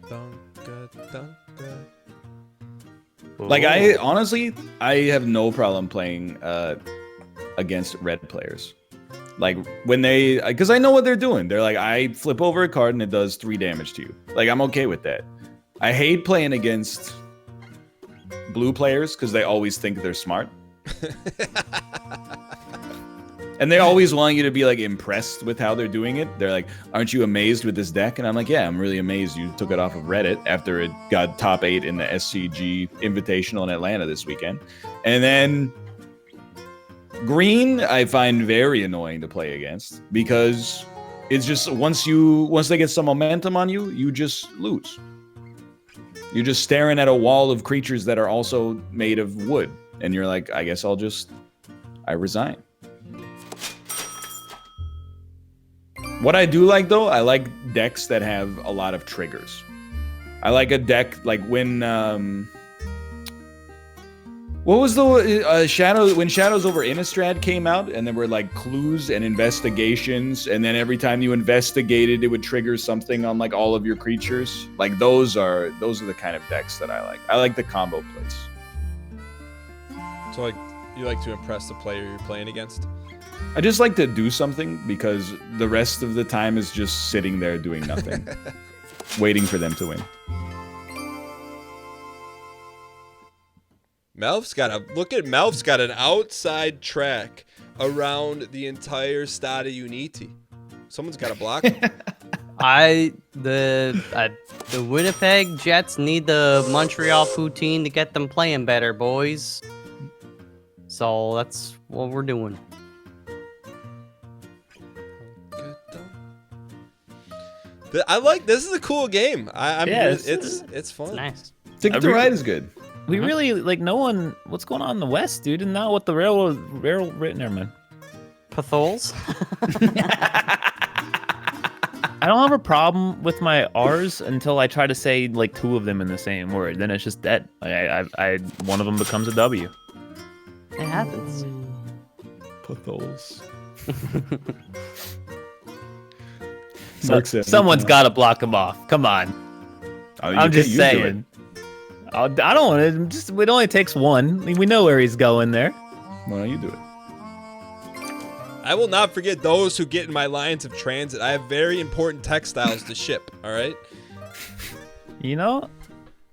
Dunka, dunka. Like I honestly, I have no problem playing against red players. Like when because I know what they're doing. They're like, I flip over a card and it does 3 damage to you. Like I'm okay with that. I hate playing against blue players because they always think they're smart. And they always want you to be like impressed with how they're doing it. They're like, aren't you amazed with this deck? And I'm like, yeah, I'm really amazed you took it off of Reddit after it got top 8 in the SCG Invitational in Atlanta this weekend. And then green, I find very annoying to play against because it's just once they get some momentum on you, you just lose. You're just staring at a wall of creatures that are also made of wood. And you're like, I guess I'll just I resign. What I do like though, I like decks that have a lot of triggers. I like a deck like when what was the Shadow when Shadows over Innistrad came out, and there were like clues and investigations, and then every time you investigated, it would trigger something on like all of your creatures. Like those are the kind of decks that I like. I like the combo plays. So like you like to impress the player you're playing against? I just like to do something because the rest of the time is just sitting there doing nothing, waiting for them to win. Melf's got an outside track around the entire Stade Uniti. Someone's got to block him. The Winnipeg Jets need the Montreal Poutine to get them playing better, boys. So that's what we're doing. I like this. Is a cool game. It's fun. It's nice. Ticket to Ride is good. We really like no one. What's going on in the West, dude? And not what the railroad. Never mind. Pathols. I don't have a problem with my R's until I try to say like 2 of them in the same word. Then it's just dead. I one of them becomes a W. It happens. Pathols. Someone's got to block him off. Come on. I'm just saying. I don't want to. Just it only takes one. I mean, we know where he's going there. Why don't you do it? I will not forget those who get in my lines of transit. I have very important textiles to ship. All right. You know.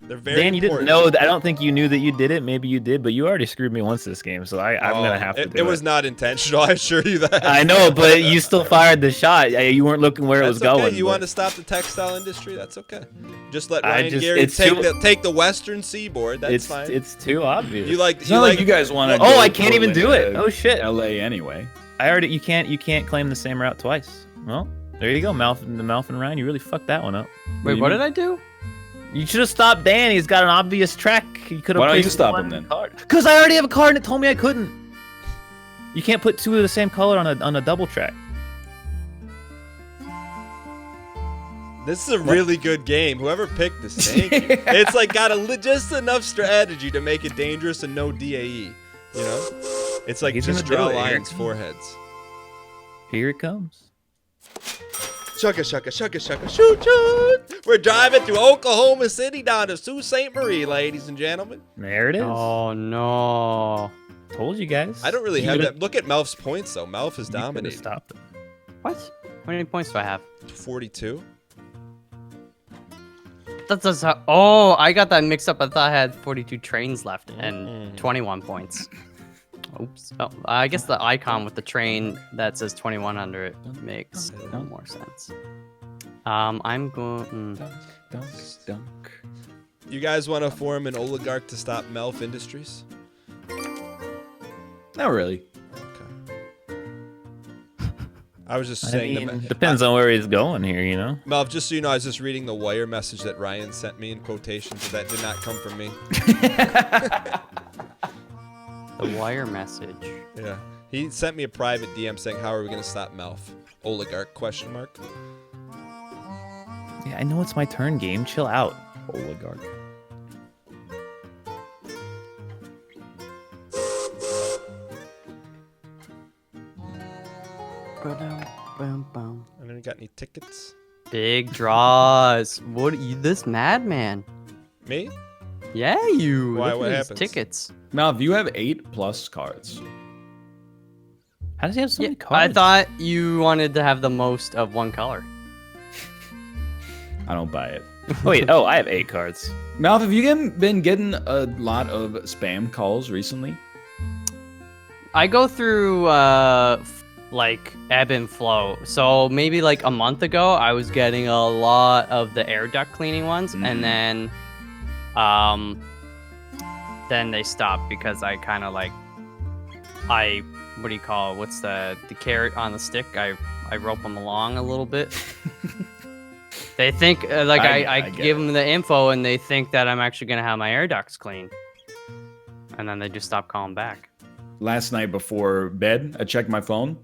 They're very Dan, you important. didn't know. I don't think you knew that you did it. Maybe you did, but you already screwed me once this game, so I'm gonna have to do it. It was not intentional. I assure you that. I know, but you still fired the shot. You weren't looking where it was going. You want to stop the textile industry? That's okay. Just let Ryan Gary take the Western Seaboard. That's fine. It's too obvious. It's not like you guys want to. Oh, I can't even do it. Oh shit. LA anyway. You can't claim the same route twice. Well, there you go, Malf and Ryan. You really fucked that one up. Wait, what did I do? You should have stopped Dan. He's got an obvious track. You could have. Why don't you stop him then? Because I already have a card and it told me I couldn't. You can't put 2 of the same color on a double track. This is a really good game. Whoever picked this, thank you. It's like got just enough strategy to make it dangerous and no DAE. You know, it's like just draw lines, foreheads. Here it comes. Shugga, shugga, shugga, shugga, shoot, shoot. We're driving through Oklahoma City down to Sault Ste. Marie, ladies and gentlemen. There it is. Oh, no. Told you guys. I don't really have that. Look at Melf's points, though. Melf is dominating. Stopped it. What? How many points do I have? 42. Oh, I got that mixed up. I thought I had 42 trains left and 21 points. Oops. Oh, I guess the icon with the train that says 2100 makes no more sense. I'm going. Dunk. You guys want to form an oligarch to stop Melf Industries? Not really. Okay. I was just saying. Depends on where he's going here, you know. Melf, just so you know, I was just reading the wire message that Ryan sent me in quotations. So that did not come from me. The wire message. Yeah. He sent me a private DM saying, "How are we going to stop Melf? Oligarch? Question mark." Yeah, I know it's my turn game. Chill out. Oligarch. And then you got any tickets? Big draws. What? This madman? Me? Yeah, you. Why? Look What at these happens? Tickets. Now, if you have 8+ cards, How does he have so many I cards? thought you wanted to have the most of one color. I don't buy it. Wait. Oh, I have 8 cards. Malf, have you been getting a lot of spam calls recently? I go through like ebb and flow. So maybe like a month ago, I was getting a lot of the air duct cleaning ones, and then they stopped because I kind of like what do you call it? What's the carrot on the stick? I rope them along a little bit. They think I give them the info and they think that I'm actually gonna have my air ducts cleaned, and then they just stop calling back. last night before bed, I checked my phone.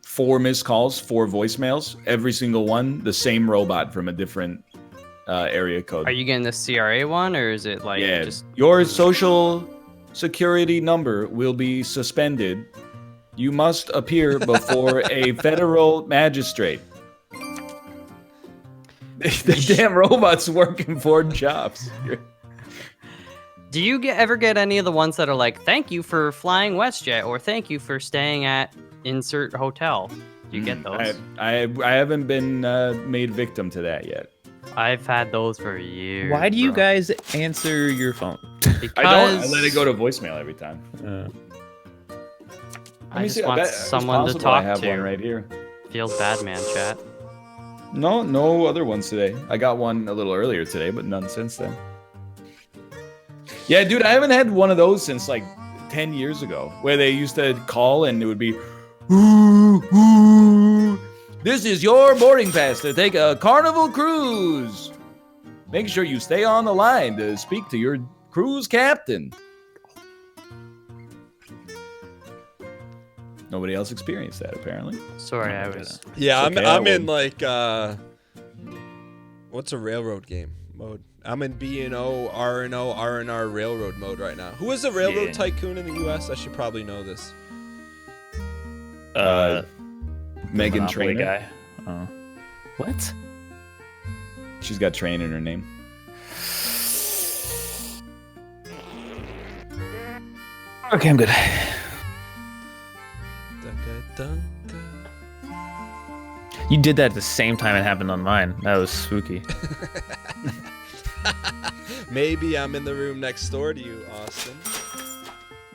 4 missed calls, 4 voicemails. Every single one, the same robot from a different area code. Are you getting the CRA one, or is it like just your social security number will be suspended. You must appear before a federal magistrate. The damn robot's working 4 jobs. Do you ever get any of the ones that are like, thank you for flying WestJet, or thank you for staying at insert hotel? Do you get those? I haven't been made victim to that yet. I've had those for years. Why do you bro. guys answer your phone? Because I don't. I let it go to voicemail every time. I just want someone to talk I have to. one right here. Feels bad, man, chat. No other ones today. I got one a little earlier today, but none since then. Yeah, dude, I haven't had one of those since like 10 years ago, where they used to call and it would be, ooh, ooh, this is your boarding pass to take a Carnival cruise. Make sure you stay on the line to speak to your cruise captain. Nobody else experienced that, apparently. Sorry, I was. Yeah, okay, I'm in like what's a railroad game mode? I'm in B&O, R&O, R&R railroad mode right now. Who is the railroad tycoon in the U.S.? I should probably know this. Megan Monopoly Trainor. guy. Oh. What? She's got Train in her name. Okay, I'm good. You did that at the same time it happened on mine. That was spooky. Maybe I'm in the room next door to you, Austin.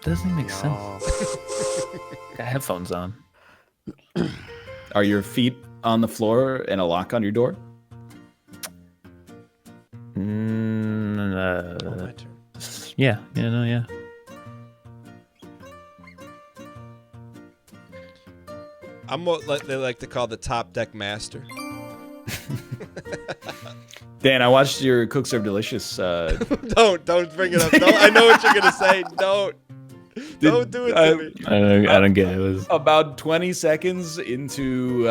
Doesn't even make sense. Got headphones on. Are your feet on the floor and a lock on your door? My turn. Yeah. I'm what they like to call the top deck master. Dan, I watched your Cook Serve Delicious. Don't bring it up. Don't, I know what you're gonna say. Don't do it to me. I don't get it. It was About 20 seconds into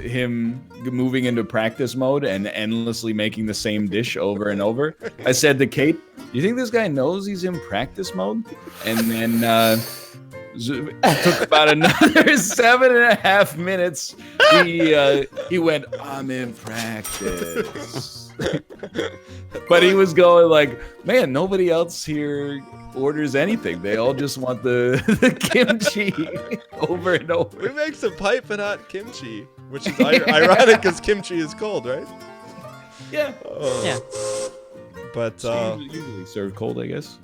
him moving into practice mode and endlessly making the same dish over and over, I said to Kate, "You think this guy knows he's in practice mode?" And then took about another 7.5 minutes. He went, "I'm in practice." But he was going like, "Man, nobody else here orders anything. They all just want the kimchi over and over." We make some piping hot kimchi, which is ironic because kimchi is cold, right? Yeah. Yeah. But usually served cold, I guess.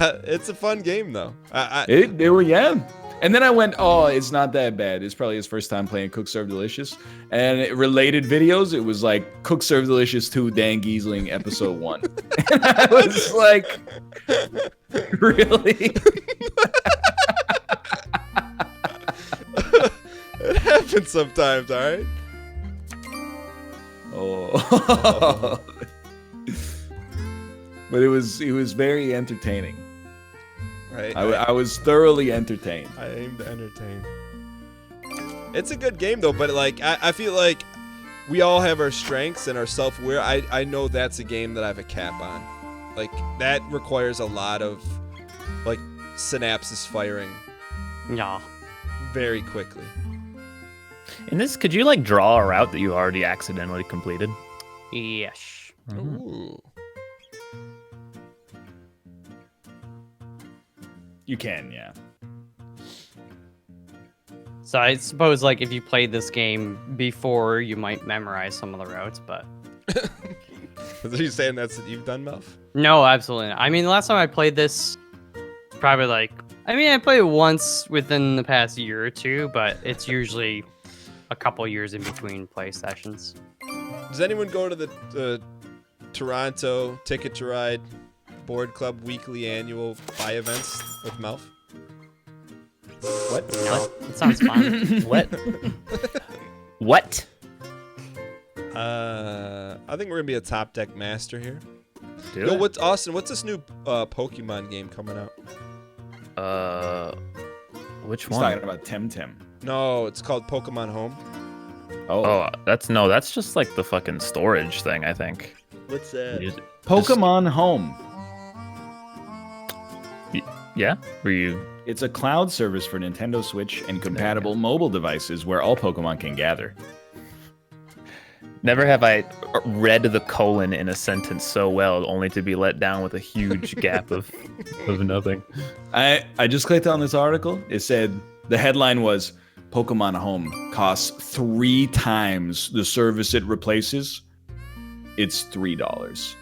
it's a fun game though. Yeah. And then I went, "Oh, it's not that bad." It's probably his first time playing Cook Serve Delicious. And related videos, it was like Cook Serve Delicious 2 DANGHEESLING episode 1. And I was like, really? It happens sometimes, all right? Oh. But it was very entertaining. Right. I was thoroughly entertained. I aim to entertain. It's a good game though, but like I feel like we all have our strengths and our self-aware. I know that's a game that I have a cap on. Like that requires a lot of like synapses firing Yeah. very quickly. In this, could you like draw a route that you already accidentally completed? Yes. Ooh. You can, yeah. So I suppose like if you played this game before, you might memorize some of the routes, but Are you saying that's what you've done, Melf? no, absolutely not. I mean, the last time I played this, probably like, I played it once within the past year or two, but it's usually a couple years in between play sessions. Does anyone go to the Toronto Ticket to Ride Board Club weekly annual buy events with Melf? What? No, it sounds fun. What? What? I think we're gonna be a top deck master here. Do Yo, it. what's Austin? What's this new Pokemon game coming out? Which He's one? talking about Temtem. No, it's called Pokemon Home. Oh, that's just like the fucking storage thing, I think. What's that? Pokemon Home. Yeah? Were you? It's a cloud service for Nintendo Switch and compatible mobile devices where all Pokemon can gather. Never have I read the colon in a sentence so well, only to be let down with a huge gap of nothing. I just clicked on this article. It said the headline was Pokemon Home costs 3 times the service it replaces. It's $3.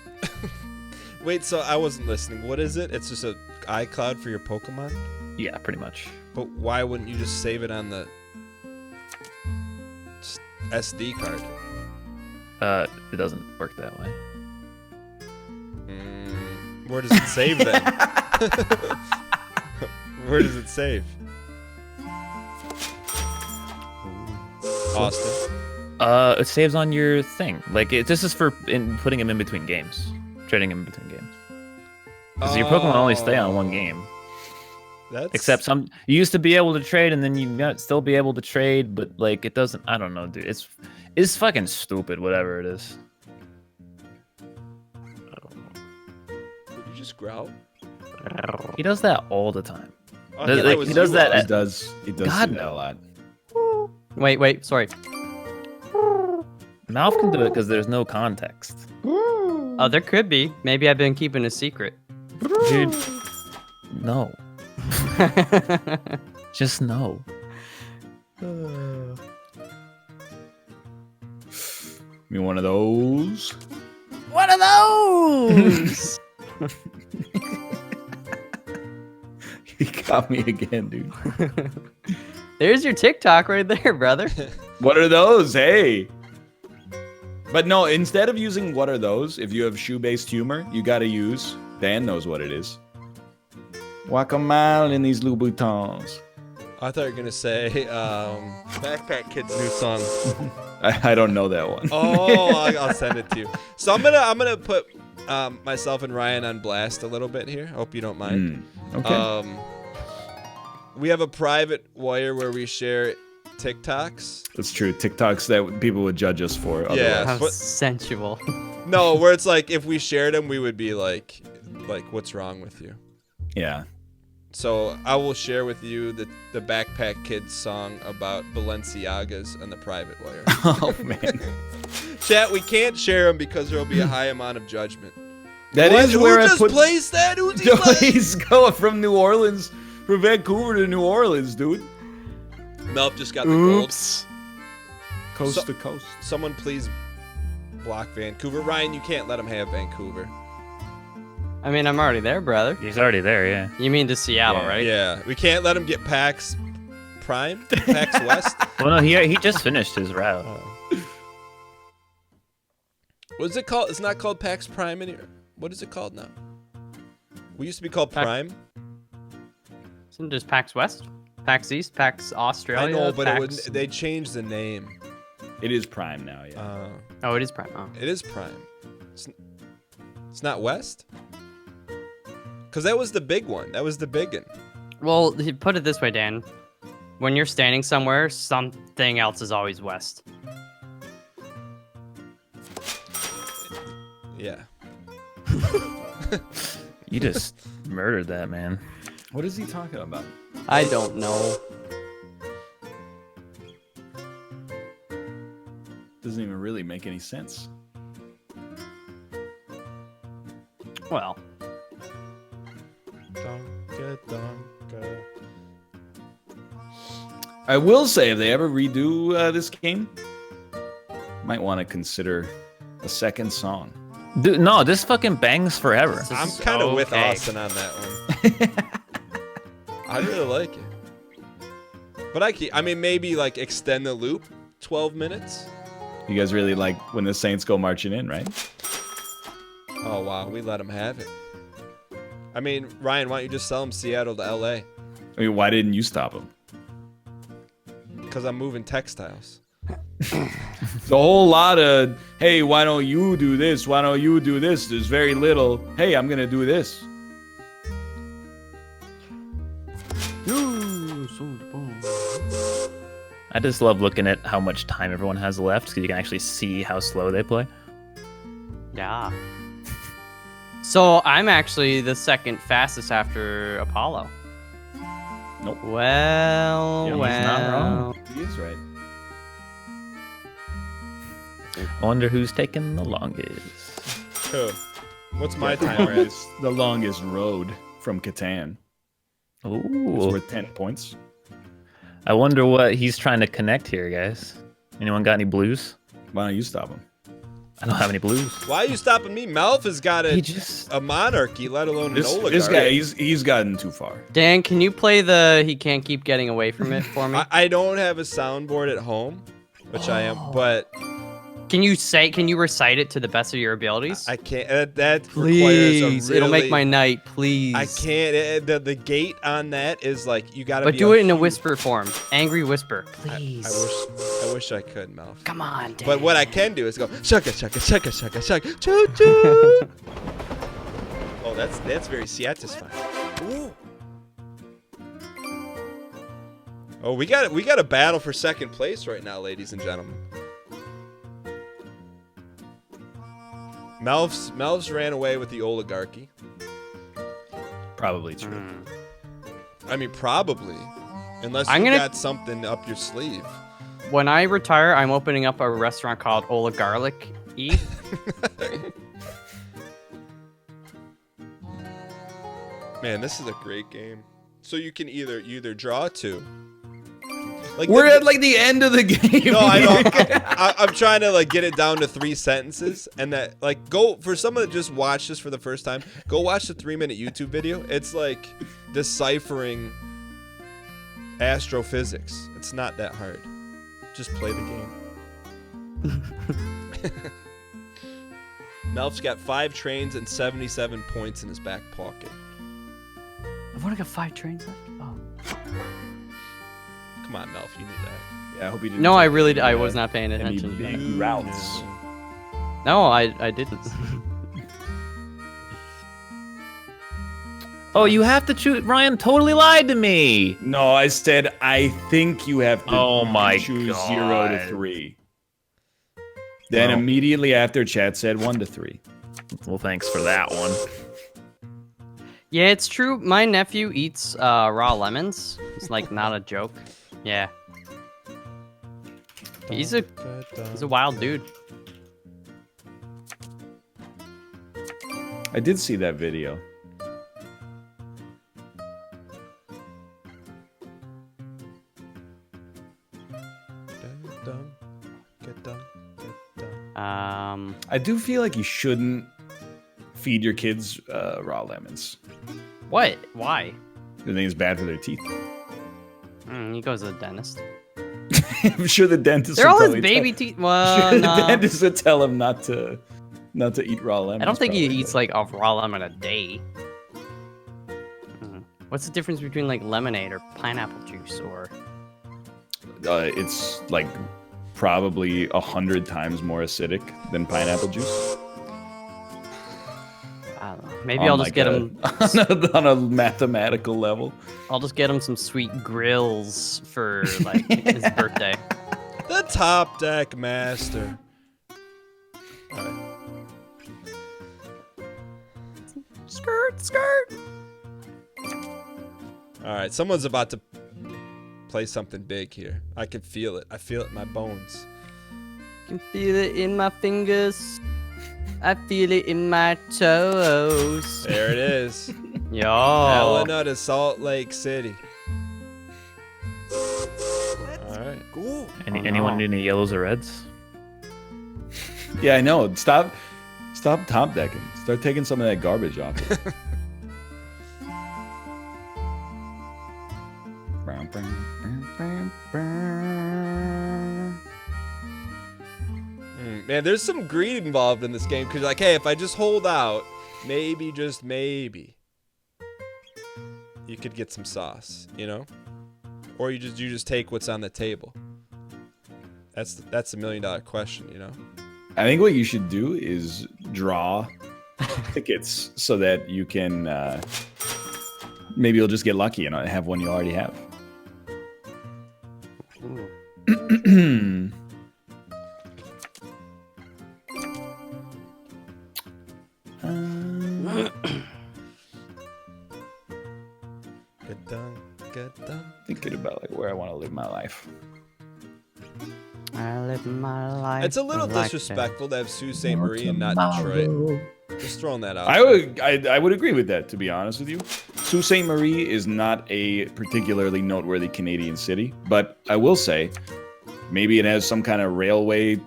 Wait, so I wasn't listening. What is it? It's just a iCloud for your Pokemon? Yeah, pretty much. But why wouldn't you just save it on the SD card? It doesn't work that way. Where does it save then? Where does it save? Austin. It saves on your thing. Like this is for putting them in between games, trading them in between games. Because your Pokemon only stay on one game. That's... Except you used to be able to trade, and then you still be able to trade, but like it doesn't. I don't know, dude. It's fucking stupid. Whatever it is. I don't know. Did you just growl? He does that all the time. Oh, Does- yeah, like, was he does you, that Austin. It does God, do that a lot. Wait, sorry. Mouth can do it because there's no context. Oh, there could be. Maybe I've been keeping a secret. Dude, no. Just no. Me one of those. One of those. He got me again, dude. There's your TikTok right there, brother. What are those? Hey. But no, instead of using what are those, if you have shoe-based humor, you gotta use, Dan knows what it is. Walk a mile in these Louboutins. I thought you were gonna say Backpack Kid's new song. I don't know that one. Oh, I'll send it to you. So I'm gonna put myself and Ryan on blast a little bit here. I hope you don't mind. Okay. We have a private wire where we share TikToks. That's true. TikToks that people would judge us for. Yeah. Otherwise. How but- sensual. No, where it's like if we shared them, we would be like, what's wrong with you? Yeah. So I will share with you the Backpack Kids song about Balenciagas on the private wire. Oh man. Chat, we can't share them because there will be a high amount of judgment. That is Who where I just put. placed that? Who's he No, placed? he's going from New Orleans, from Vancouver to New Orleans, dude. Melp just got the gold. Oops. Coast So- to coast. Someone please block Vancouver. Ryan, you can't let him have Vancouver. I mean, I'm already there, brother. He's already there, yeah. You mean to Seattle, Yeah. right? Yeah, we can't let him get PAX Prime, PAX West. Well, no, he just finished his route. What's it called? It's not called PAX Prime anymore. What is it called now? We used to be called Prime. Isn't it just PAX West? PAX East? PAX Australia? I know, but PAX... they changed the name. It is Prime now, yeah. Oh, it is Prime. Oh. It is Prime. It's not West? Because that was the big one. That was the big one. Well, put it this way, Dan. When you're standing somewhere, something else is always west. Yeah. You just murdered that man. What is he talking about? I don't know. Doesn't even really make any sense. Well, I will say, if they ever redo this game, might want to consider a second song. Dude, no, this fucking bangs forever. This I'm is kind of with okay. Austin on that one. I really like it. But I mean, maybe like extend the loop 12 minutes. You guys really like when the Saints go marching in, right? Oh, wow. We let them have it. I mean, Ryan, why don't you just sell them Seattle to LA? I mean, why didn't you stop them? Because I'm moving textiles. It's a whole lot of, hey, why don't you do this? Why don't you do this? There's very little, hey, I'm going to do this. I just love looking at how much time everyone has left, because you can actually see how slow they play. Yeah. So I'm actually the second fastest after Apollo. Nope. Well, Yeah, he's well. not wrong. He is right. I wonder who's taking the longest. Huh. What's my The time, Red? longest, the longest road from Catan. It's Ooh. worth 10 points. I wonder what he's trying to connect here, guys. Anyone got any blues? Why don't you stop him? I don't have any blues. Why are you stopping me? Melf has got He a, just... a monarchy, let alone an oligarchy. This guy, he's gotten too far. Dan, can you play the he can't keep getting away from it for me? I don't have a soundboard at home, which I am, but Can you recite it to the best of your abilities? I can't. That Please, requires a really, it'll make my night, please. I can't. The gate on that is like you gotta. But be do it in a huge- whisper form. Angry whisper, I please. wish I could, Melf. Come on, Dan. But what I can do is go shaka shaka shaka shaka shaka choo choo. Oh, that's very satisfying. Ooh. Oh, we got a battle for second place right now, ladies and gentlemen. Melvs ran away with the oligarchy. Probably true. Mm. I mean, probably, unless I'm you gonna- got something up your sleeve. When I retire, I'm opening up a restaurant called Oligarlic E. Man, this is a great game. So you can either draw two. Like We're at like the end of the game. No, I know. I'm trying to like get it down to 3 sentences, and that like go for someone that just watched this for the first time. Go watch the 3-minute YouTube video. It's like deciphering astrophysics. It's not that hard. Just play the game. Melf's got 5 trains and 77 points in his back pocket. I've only got 5 trains left. Oh. Come on, Melf, you knew that. Yeah, I hope you didn't. No, I take really any, I was not paying any attention. big routes. No, I didn't. Oh, you have to choose. Ryan totally lied to me. No, I said I think you have to Oh my choose God. 0 to 3. Then Well. immediately after chat said 1 to 3. Well, thanks for that one. Yeah, it's true. My nephew eats raw lemons. It's like not a joke. Yeah. He's a wild dude. I did see that video. I do feel like you shouldn't feed your kids raw lemons. What? Why? I think it's bad for their teeth. He goes to the dentist. I'm sure the dentist. They're would all his probably baby tell, teeth. Well, sure no. the dentist would tell him not to eat raw lemons. I don't think he probably, eats but- like a raw lemon a day. What's the difference between like lemonade or pineapple juice or? It's like probably 100 times more acidic than pineapple juice. I don't know. Maybe I'll just get him. on a mathematical level. I'll just get him some sweet grills for like his birthday. The Top Deck Master. Alright. Skirt. Alright, someone's about to play something big here. I can feel it. I feel it in my bones. Can feel it in my fingers. I feel it in my toes. There it is. Yo. Helena to Salt Lake City. Alright. Cool. Anyone need any yellows or reds? Yeah, I know. Stop top decking. Start taking some of that garbage off. Man, there's some greed involved in this game because like, hey, if I just hold out, maybe, just maybe, you could get some sauce, you know? Or you just take what's on the table. That's the $1 million question, you know? I think what you should do is draw tickets so that you can maybe you'll just get lucky and have one you already have. Get done. Thinking about like where I want to live my life. I live my life. It's a little like disrespectful to have Sault Ste. Marie and not Detroit. Just throwing that out. I would agree with that, to be honest with you. Sault Ste. Marie is not a particularly noteworthy Canadian city, but I will say maybe it has some kind of railway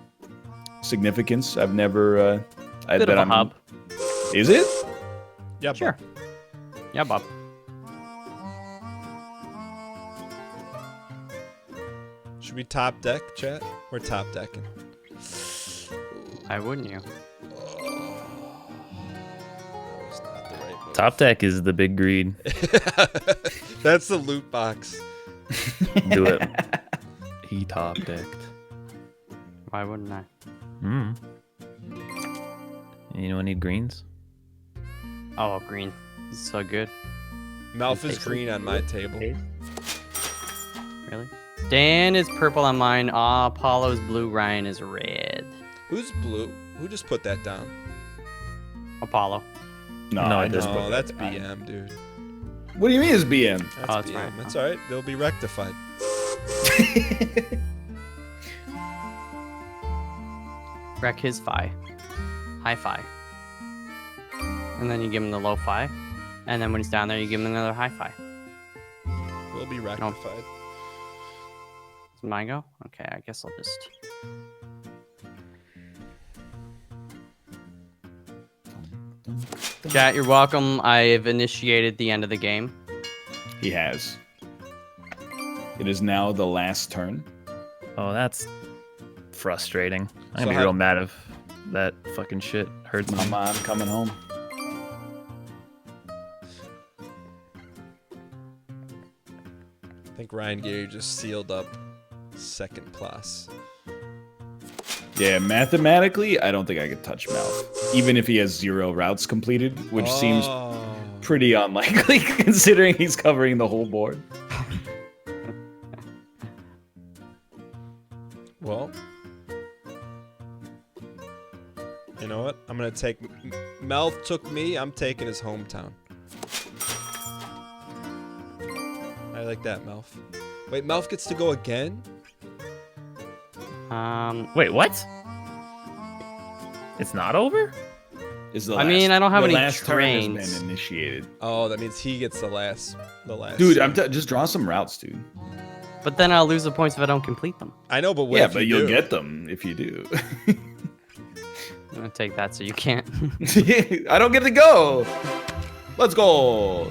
significance. I've never. Bit of a hub. Is it? Yeah, Sure. Yeah, Bob. Should we top deck, chat? We're top decking. Why wouldn't you? That was not the right move. Top deck is the big greed. That's the loot box. Do it. He top decked. Why wouldn't I? Anyone need greens? Oh, green. It's so good. Mouth is green on my table. Really? Dan is purple on mine. Apollo's blue. Ryan is red. Who's blue? Who just put that down? Apollo. No, No, I it just doesn't. put Oh, that that's down. BM, dude. What do you mean it's BM? That's Oh, that's BM. right. That's all right. They'll be rectified. Wreck his fi. High fi. And then you give him the low fi. And then when he's down there, you give him another high fi. Will be rectified. Does mine go? Okay, I guess I'll just. Chat, you're welcome. I've initiated the end of the game. He has. It is now the last turn. Oh, that's frustrating. I'm So gonna be how- real mad if that fucking shit hurts me. Come on, coming home. I think Ryan Gary just sealed up second plus. Yeah, mathematically, I don't think I could touch Mouth, even if he has 0 routes completed, which seems pretty unlikely considering he's covering the whole board. Well, you know what? I'm gonna take. Mouth took me. I'm taking his hometown. I like that, Mouth. Wait, Mouth gets to go again? Wait, what? It's not over? Is the I mean, I don't have the any last turn has trains. been initiated. Oh, that means he gets the last. Dude, seed. just draw some routes, dude. But then I'll lose the points if I don't complete them. I know, but what Yeah, if but you you'll do? get them if you do. I'm gonna take that so you can't. I don't get to go. Let's go.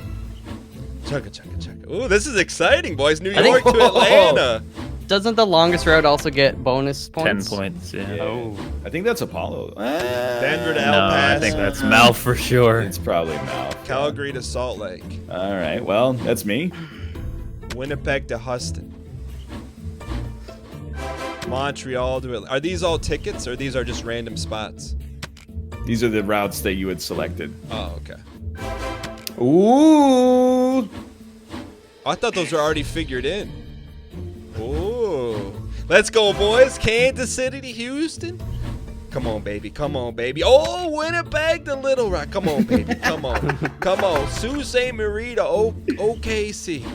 Chugga, chugga, chugga. Ooh, this is exciting, boys. New I think- York to Atlanta. Doesn't the longest route also get bonus 10 points? points, yeah. Oh. I think that's Apollo. Denver to El No, I Paso. think that's Mal for sure. It's probably Mouth. Calgary to Salt Lake. All right, well, that's me. Winnipeg to Houston. Montreal to Atlanta. Are these all tickets or these are just random spots? These are the routes that you had selected. Oh, okay. Ooh. I thought those were already figured in. Ooh. Let's go, boys. Kansas City to Houston. Come on, baby. Come on, baby. Oh, Winnipeg to Little Rock. Come on, baby. Come on. Come on. Sault Ste. Marie to OKC.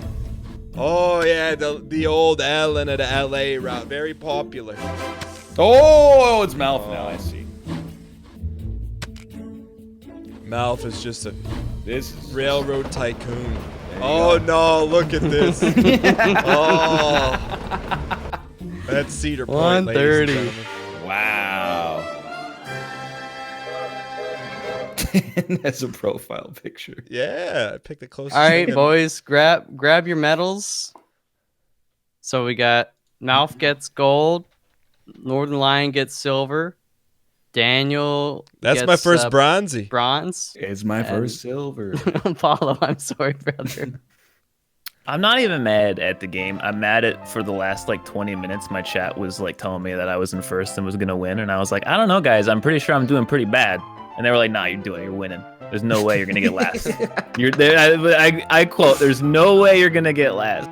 Oh, yeah. The old Atlanta to LA route. Very popular. Oh, it's Mouth now. I see. Mouth is just a This is railroad tycoon. Oh, no. Look at this. Oh. That's Cedar Point, ladies and 130. gentlemen. Wow. That's a profile picture. Yeah, I picked the closest. All right, thing. boys, grab your medals. So we got Mouth gets gold, Northern Lion gets silver, Daniel. That's gets, my first bronzy. bronze. It's my And- first silver. Apollo, I'm sorry, brother. I'm not even mad at the game. I'm mad at for the last like 20 minutes. My chat was like telling me that I was in first and was gonna win, and I was like, I don't know, guys. I'm pretty sure I'm doing pretty bad. And they were like, "Nah, you're doing it. You're winning. There's no way you're gonna get last." You're there. I quote, "There's no way you're gonna get last."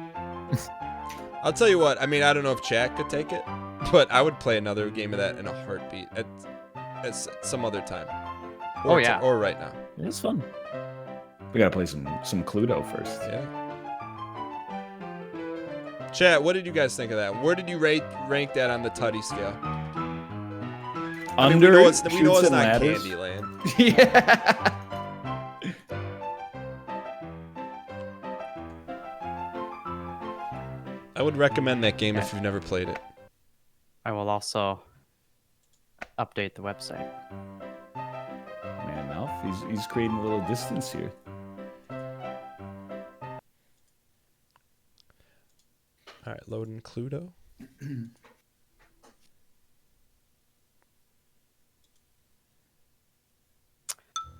I'll tell you what. I mean, I don't know if chat could take it, but I would play another game of that in a heartbeat at some other time. Oh, yeah. Or right now. It's fun. We gotta play some Cluedo first. Yeah. Chat, what did you guys think of that? Where did you rank that on the Tutty scale? I mean, we know it's not Candyland. Yeah. I would recommend that game if you've never played it. I will also update the website. Man, Alf, he's creating a little distance here. All right, loading Cluedo.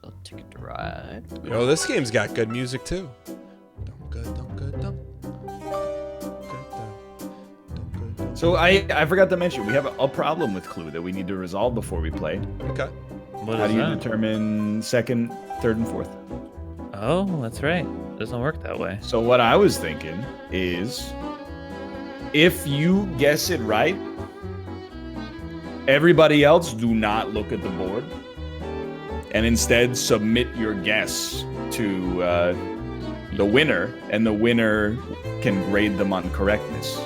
I'll Ticket to Ride. Yo, this game's got good music too. So I forgot to mention, we have a problem with Clue that we need to resolve before we play. Okay. How do you determine second, third, and fourth? Oh, that's right. It doesn't work that way. So what I was thinking is, if you guess it right, everybody else do not look at the board, and instead submit your guess to the winner, and the winner can grade them on correctness.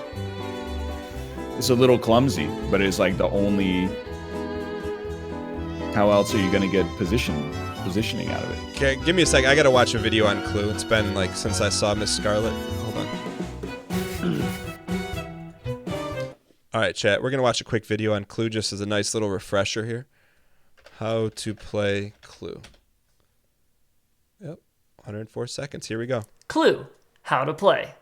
It's a little clumsy, but it's like the only... How else are you going to get positioning out of it? Okay, give me a sec. I gotta watch a video on Clue. It's been like since I saw Miss Scarlet. Hold on. All right, chat. We're gonna watch a quick video on Clue just as a nice little refresher here. How to play Clue. Yep, 104 seconds. Here we go. Clue. How to play.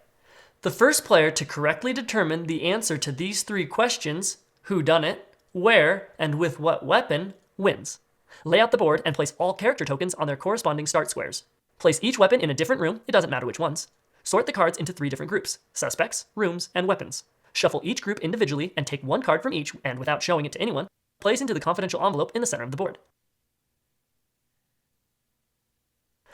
The first player to correctly determine the answer to these 3 questions, who done it, where, and with what weapon, wins. Lay out the board and place all character tokens on their corresponding start squares. Place each weapon in a different room, it doesn't matter which ones. Sort the cards into 3 different groups: suspects, rooms, and weapons. Shuffle each group individually and take 1 card from each, and without showing it to anyone, place into the confidential envelope in the center of the board.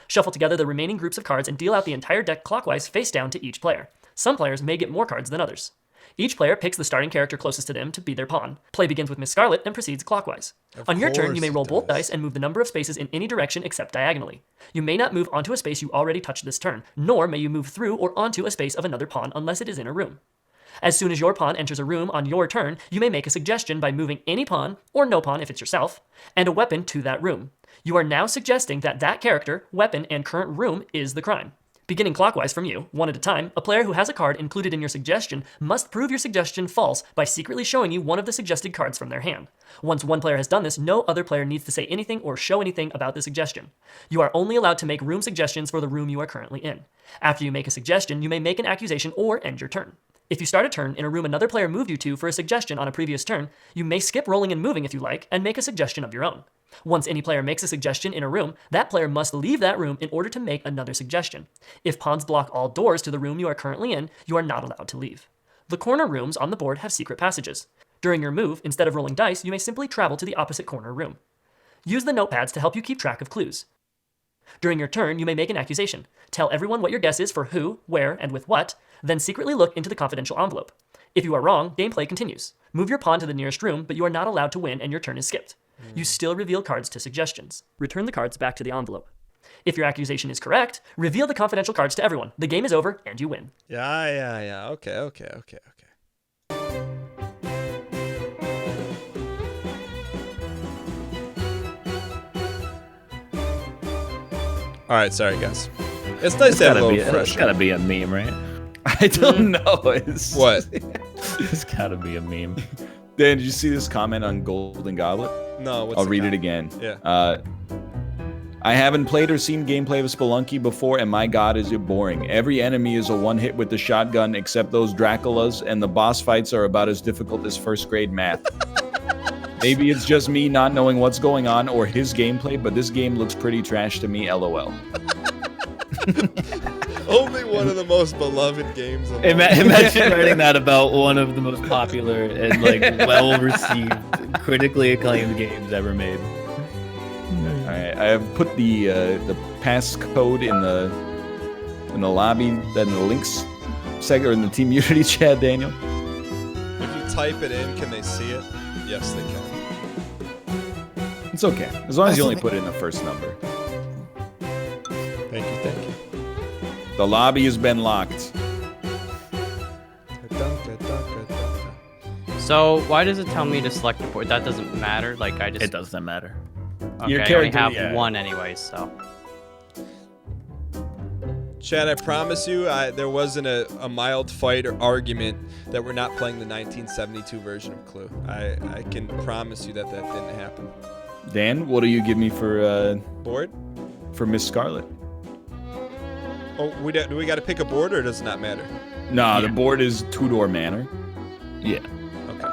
Shuffle together the remaining groups of cards and deal out the entire deck clockwise face down to each player. Some players may get more cards than others. Each player picks the starting character closest to them to be their pawn. Play begins with Miss Scarlet and proceeds clockwise. On your turn, you may roll both dice and move the number of spaces in any direction except diagonally. You may not move onto a space you already touched this turn, nor may you move through or onto a space of another pawn unless it is in a room. As soon as your pawn enters a room on your turn, you may make a suggestion by moving any pawn, or no pawn if it's yourself, and a weapon to that room. You are now suggesting that that character, weapon, and current room is the crime. Beginning clockwise from you, one at a time, a player who has a card included in your suggestion must prove your suggestion false by secretly showing you one of the suggested cards from their hand. Once one player has done this, no other player needs to say anything or show anything about the suggestion. You are only allowed to make room suggestions for the room you are currently in. After you make a suggestion, you may make an accusation or end your turn. If you start a turn in a room another player moved you to for a suggestion on a previous turn, you may skip rolling and moving if you like, and make a suggestion of your own. Once any player makes a suggestion in a room, that player must leave that room in order to make another suggestion. If pawns block all doors to the room you are currently in, you are not allowed to leave. The corner rooms on the board have secret passages. During your move, instead of rolling dice, you may simply travel to the opposite corner room. Use the notepads to help you keep track of clues. During your turn, you may make an accusation. Tell everyone what your guess is for who, where, and with what, then secretly look into the confidential envelope. If you are wrong, gameplay continues. Move your pawn to the nearest room, but you are not allowed to win and your turn is skipped. You still reveal cards to suggestions. Return the cards back to the envelope. If your accusation is correct, reveal the confidential cards to everyone. The game is over and you win. Yeah. Okay. All right, sorry guys. It's nice to have a little fresh. It's gotta be a meme, right? I don't know. It's... What? It's gotta be a meme. Dan, did you see this comment on Golden Goblet? No, I'll read it again. Yeah. I haven't played or seen gameplay of Spelunky before, and my god, is it boring. Every enemy is a one-hit with the shotgun, except those Draculas, and the boss fights are about as difficult as first-grade math. Maybe it's just me not knowing what's going on or his gameplay, but this game looks pretty trash to me, LOL. Only one of the most beloved games of all. Imagine writing that about one of the most popular and like well-received, critically acclaimed games ever made. right, I have put the passcode in the lobby, then the links or in the Team Unity chat, Daniel. If you type it in, can they see it? Yes, they can. It's okay, as long as you only put it in the first number. Thank you, thank you. The lobby has been locked. So why does it tell me to select a board? That doesn't matter. Like I just. It doesn't matter. Okay, Your I only character, have yeah. one anyway, so. Chad, I promise you, there wasn't a mild fight or argument that we're not playing the 1972 version of Clue. I can promise you that didn't happen. Dan, what do you give me for Board? Miss Scarlet? Oh, do we got to pick a board, or does it not matter? Nah, the board is Two-Door Manor. Yeah. Okay.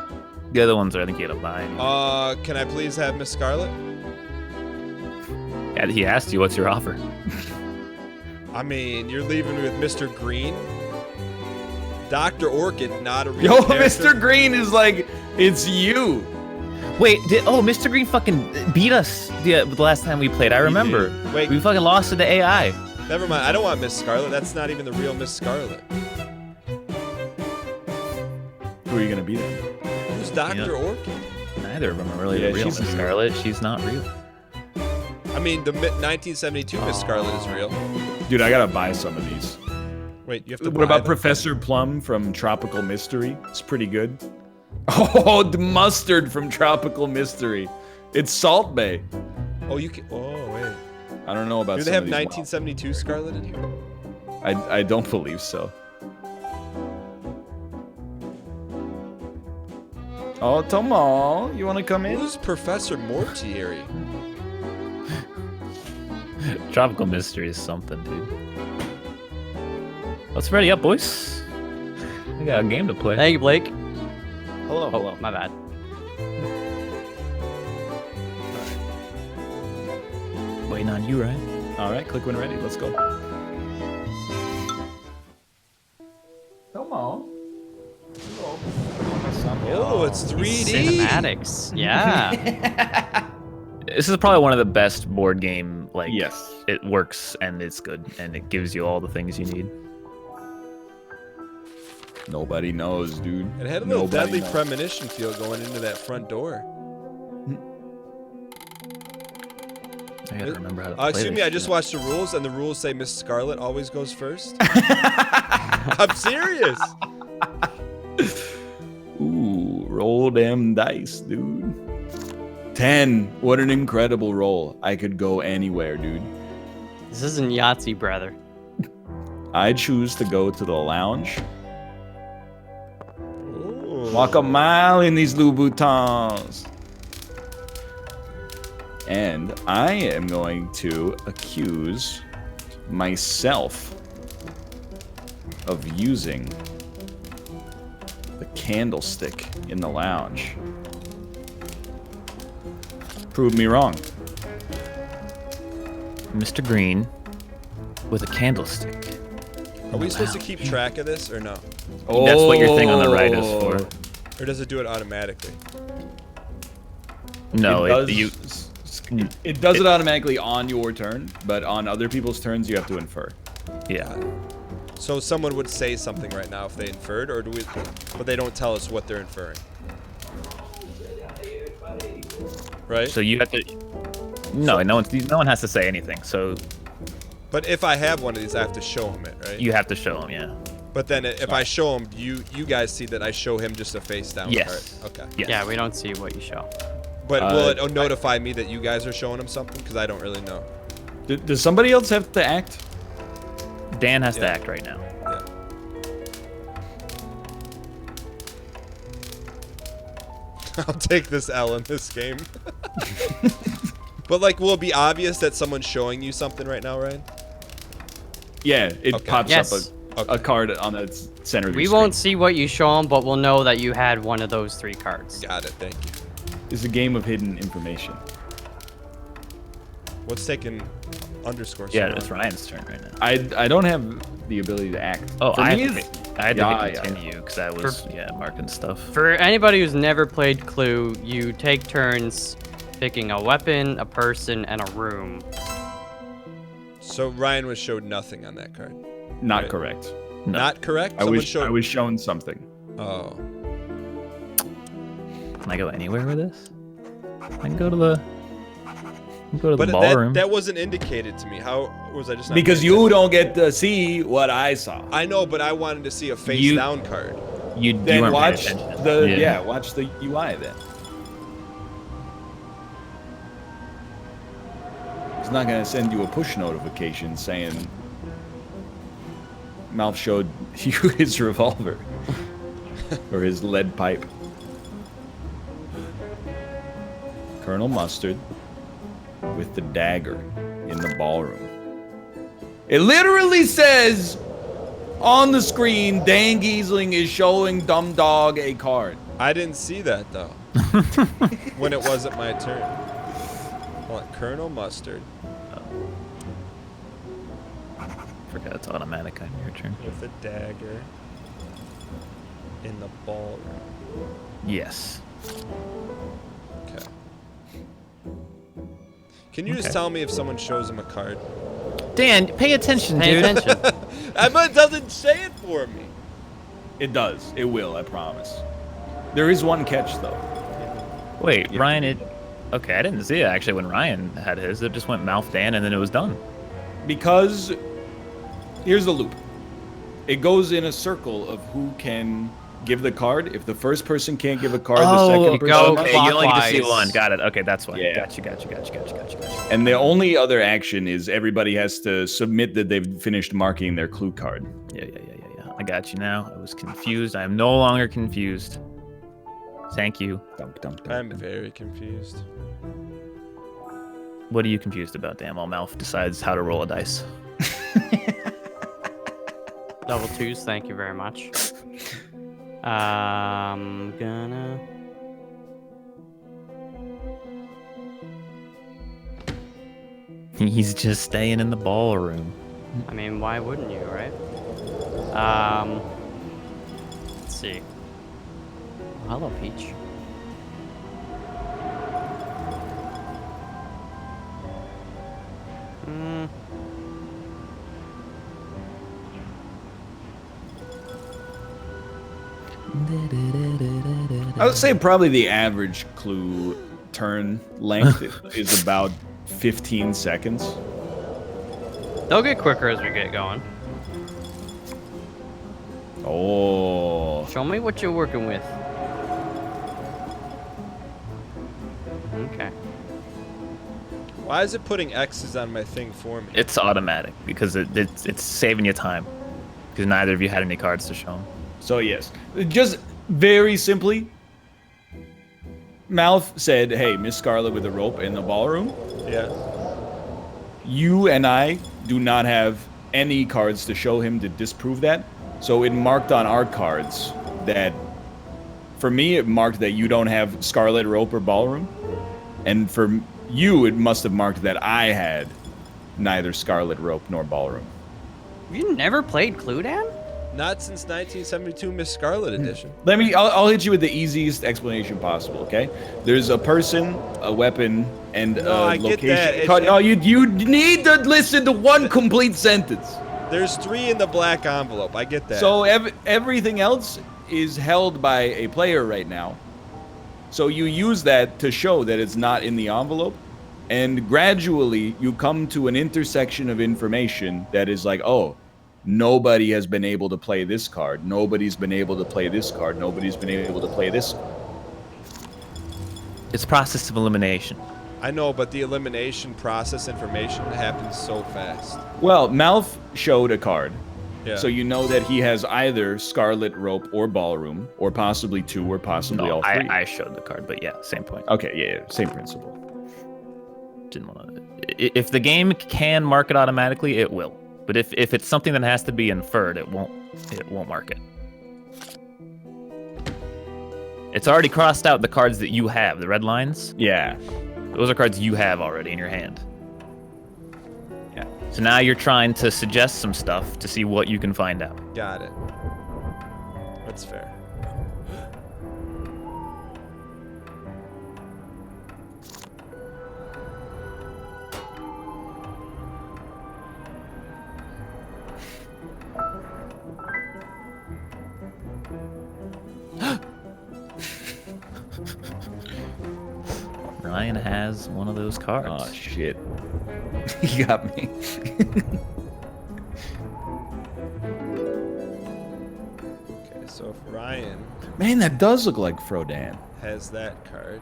The other ones are, I think you gotta buy. Anyway. Can I please have Miss Scarlet? Yeah, he asked you, what's your offer? I mean, you're leaving me with Mr. Green. Dr. Orchid, not a real Yo, character. Mr. Green is like, it's you. Wait, Mr. Green fucking beat us the last time we played. I remember. Wait. We fucking lost to the AI. Never mind. I don't want Miss Scarlet. That's not even the real Miss Scarlet. Who are you gonna be then? Who's Dr. Orchid? Neither of them are really Yeah, the real she's Miss real. Scarlet. She's not real. I mean, the 1972 Miss Scarlet is real. Dude, I gotta buy some of these. Wait, you have to What buy about them? Professor Plum from Tropical Mystery? It's pretty good. Oh, the mustard from Tropical Mystery. It's Salt Bay. Oh, you can. Oh, wait. I don't know about Do they some have of these 1972 Scarlet in here? I don't believe so. Oh, Tomo, you want to come in? Who's Professor Mortieri? Tropical Mystery is something, dude. Let's ready up, boys. We got a game to play. Thank you, Blake. Hello, Oh, my bad. Waiting on you, right? All right, click when ready. Let's go. Tomo. Oh, it's 3D. Cinematics. Yeah. This is probably one of the best board game, like, Yes. it works and it's good and it gives you all the things you need. Nobody knows, dude. It had a little Nobody deadly knows. premonition feel going into that front door. I gotta remember how to play Excuse this me, I shit. just watched the rules, and the rules say Miss Scarlet always goes first. I'm serious. Ooh, roll them dice, dude. 10. What an incredible roll. I could go anywhere, dude. This isn't Yahtzee, brother. I choose to go to the lounge. Ooh. Walk a mile in these Louboutins. And I am going to accuse myself of using the candlestick in the lounge. Prove me wrong. Mr. Green with a candlestick. Are we supposed to keep track of this or no? That's what your thing on the right is for. Or does it do it automatically? No, It does it automatically on your turn, but on other people's turns you have to infer. yeah. So someone would say something right now if they inferred, or do we? But they don't tell us what they're inferring. Right? So you have to. No, no one has to say anything. So But if I have one of these, I have to show him it, right? you have to show them, yeah. But then if I show him, you guys see that I show him just a face down Yes. card. Okay. Yes. Yeah, we don't see what you show. But will it notify me that you guys are showing him something? Because I don't really know. Does somebody else have to act? Dan has to Yeah. act right now. Yeah. I'll take this L in this game. But like, will it be obvious that someone's showing you something right now, Ryan? Yeah, it Okay. pops Yes. up a card on the center of your We screen. won't see what you show them, but we'll know that you had one of those 3 cards. Got it. Thank you. It's a game of hidden information. What's taking underscore? Yeah, so it's long? Ryan's turn right now. I don't have the ability to act. Oh, For I me, had to Yeah, hit yeah. continue because I was marking stuff. For anybody who's never played Clue, you take turns picking a weapon, a person, and a room. So Ryan was showed nothing on that card. Not Right. correct. No. Not correct? I Someone was showed... I was shown something. Oh. Can I go anywhere with this? I can go to the. But ballroom. that wasn't indicated to me. How was I just not Because paying you attention? don't get to see what I saw. I know, but I wanted to see a face down card. you Then weren't paying watch attention. the watch the UI then. It's not gonna send you a push notification saying Mouth showed you his revolver or his lead pipe. Colonel Mustard with the dagger in the ballroom. It literally says on the screen, DANGHEESLING is showing Dumb Dog a card. I didn't see that, though. When it wasn't my turn. Hold on, Colonel Mustard Forgot it's automatic on your turn. with a dagger in the ballroom. Yes. Okay. Can you just Okay. tell me if someone shows him a card? Dan, pay attention, Pay dude. attention. It doesn't say it for me. It does. It will, I promise. There is one catch, though. Wait, Ryan, okay, I didn't see it actually when Ryan had his. It just went Mouth Dan and then it was done. Because here's the loop. It goes in a circle of who can give the card. If the first person can't give a card, the second person go must. Okay, you only get to see clockwise. one. Got it. Okay, that's why. Yeah. Gotcha. And the only other action is everybody has to submit that they've finished marking their clue card. Yeah. I got you now. I was confused. I am no longer confused. Thank you. Dunk, dunk, dunk, I'm dunk. very confused. What are you confused about, Dan? While Mouth decides how to roll a dice. Double twos, thank you very much. Gonna. He's just staying in the ballroom. I mean, why wouldn't you, right? Let's see. Oh, hello, Peach. I would say probably the average clue turn length is about 15 seconds. They'll get quicker as we get going. Oh. Show me what you're working with. Okay. Why is it putting X's on my thing for me? It's automatic because it's saving you time. Because neither of you had any cards to show him. So yes, just very simply, Mouth said, "Hey, Miss Scarlet with a rope in the ballroom. Yeah. You and I do not have any cards to show him to disprove that. So it marked on our cards that, for me, it marked that you don't have Scarlet rope or ballroom, and for you, it must have marked that I had neither Scarlet rope nor ballroom." You never played Cluedo? Not since 1972 Miss Scarlet edition. I'll hit you with the easiest explanation possible, okay? There's a person, a weapon, and No, a I get location. that. It's- No, you need to listen to one complete sentence. There's 3 in the black envelope. I get that. So everything else is held by a player right now. So you use that to show that it's not in the envelope. And gradually, you come to an intersection of information that is like, oh, nobody has been able to play this card. Nobody's been able to play this card. Nobody's been able to play this. It's process of elimination. I know, but the elimination process information happens so fast. Well, Mouth showed a card. Yeah. So you know that he has either Scarlet Rope or Ballroom, or possibly 2, or possibly all 3. I showed the card, but yeah, same point. Okay, yeah, same principle. Didn't want to. If the game can mark it automatically, it will. But if it's something that has to be inferred, it won't mark it. It's already crossed out the cards that you have, the red lines. Yeah. Those are cards you have already in your hand. Yeah. So now you're trying to suggest some stuff to see what you can find out. Got it. That's fair. Ryan has one of those cards. Oh shit. He got me. Okay, so if Ryan Man, that does look like Frodan. has that card,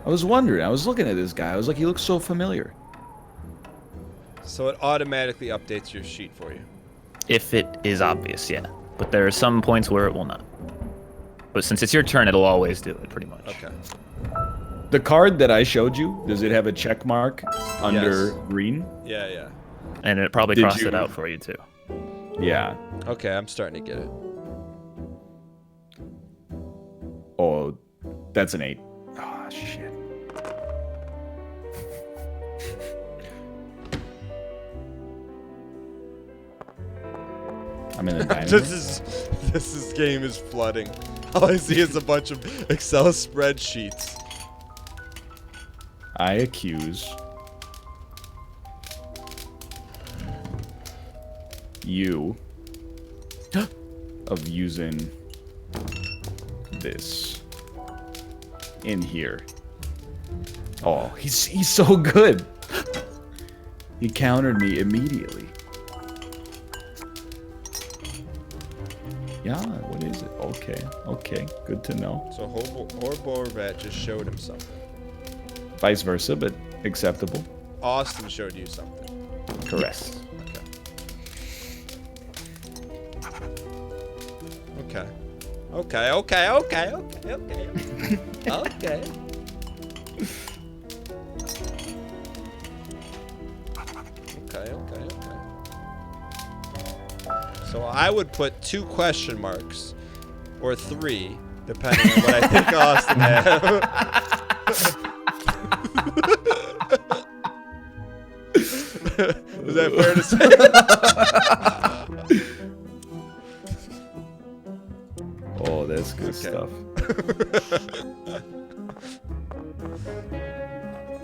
I was wondering. I was looking at this guy. I was like, he looks so familiar. so it automatically updates your sheet for you. If it is obvious, yeah. But there are some points where it will not. But since it's your turn, it'll always do it, pretty much. Okay. The card that I showed you, does it have a check mark under Yes. green? Yeah, yeah. And it probably Did crossed you- it out for you, too. Yeah. Okay, I'm starting to get it. Oh, that's an 8. Oh, shit. I'm in the dining room. This game is flooding. All I see is a bunch of Excel spreadsheets. I accuse you of using this in here. Oh, he's so good. He countered me immediately. Yeah, what is it? Okay, good to know. So Horborvat just showed him something. Vice versa, but acceptable. Austin showed you something. Correct. Okay. Okay. Okay. Okay. Okay. Okay. Okay. So I would put 2 question marks, or 3, depending on what I think Austin has. Is that fair to say? Oh, that's good Okay. stuff.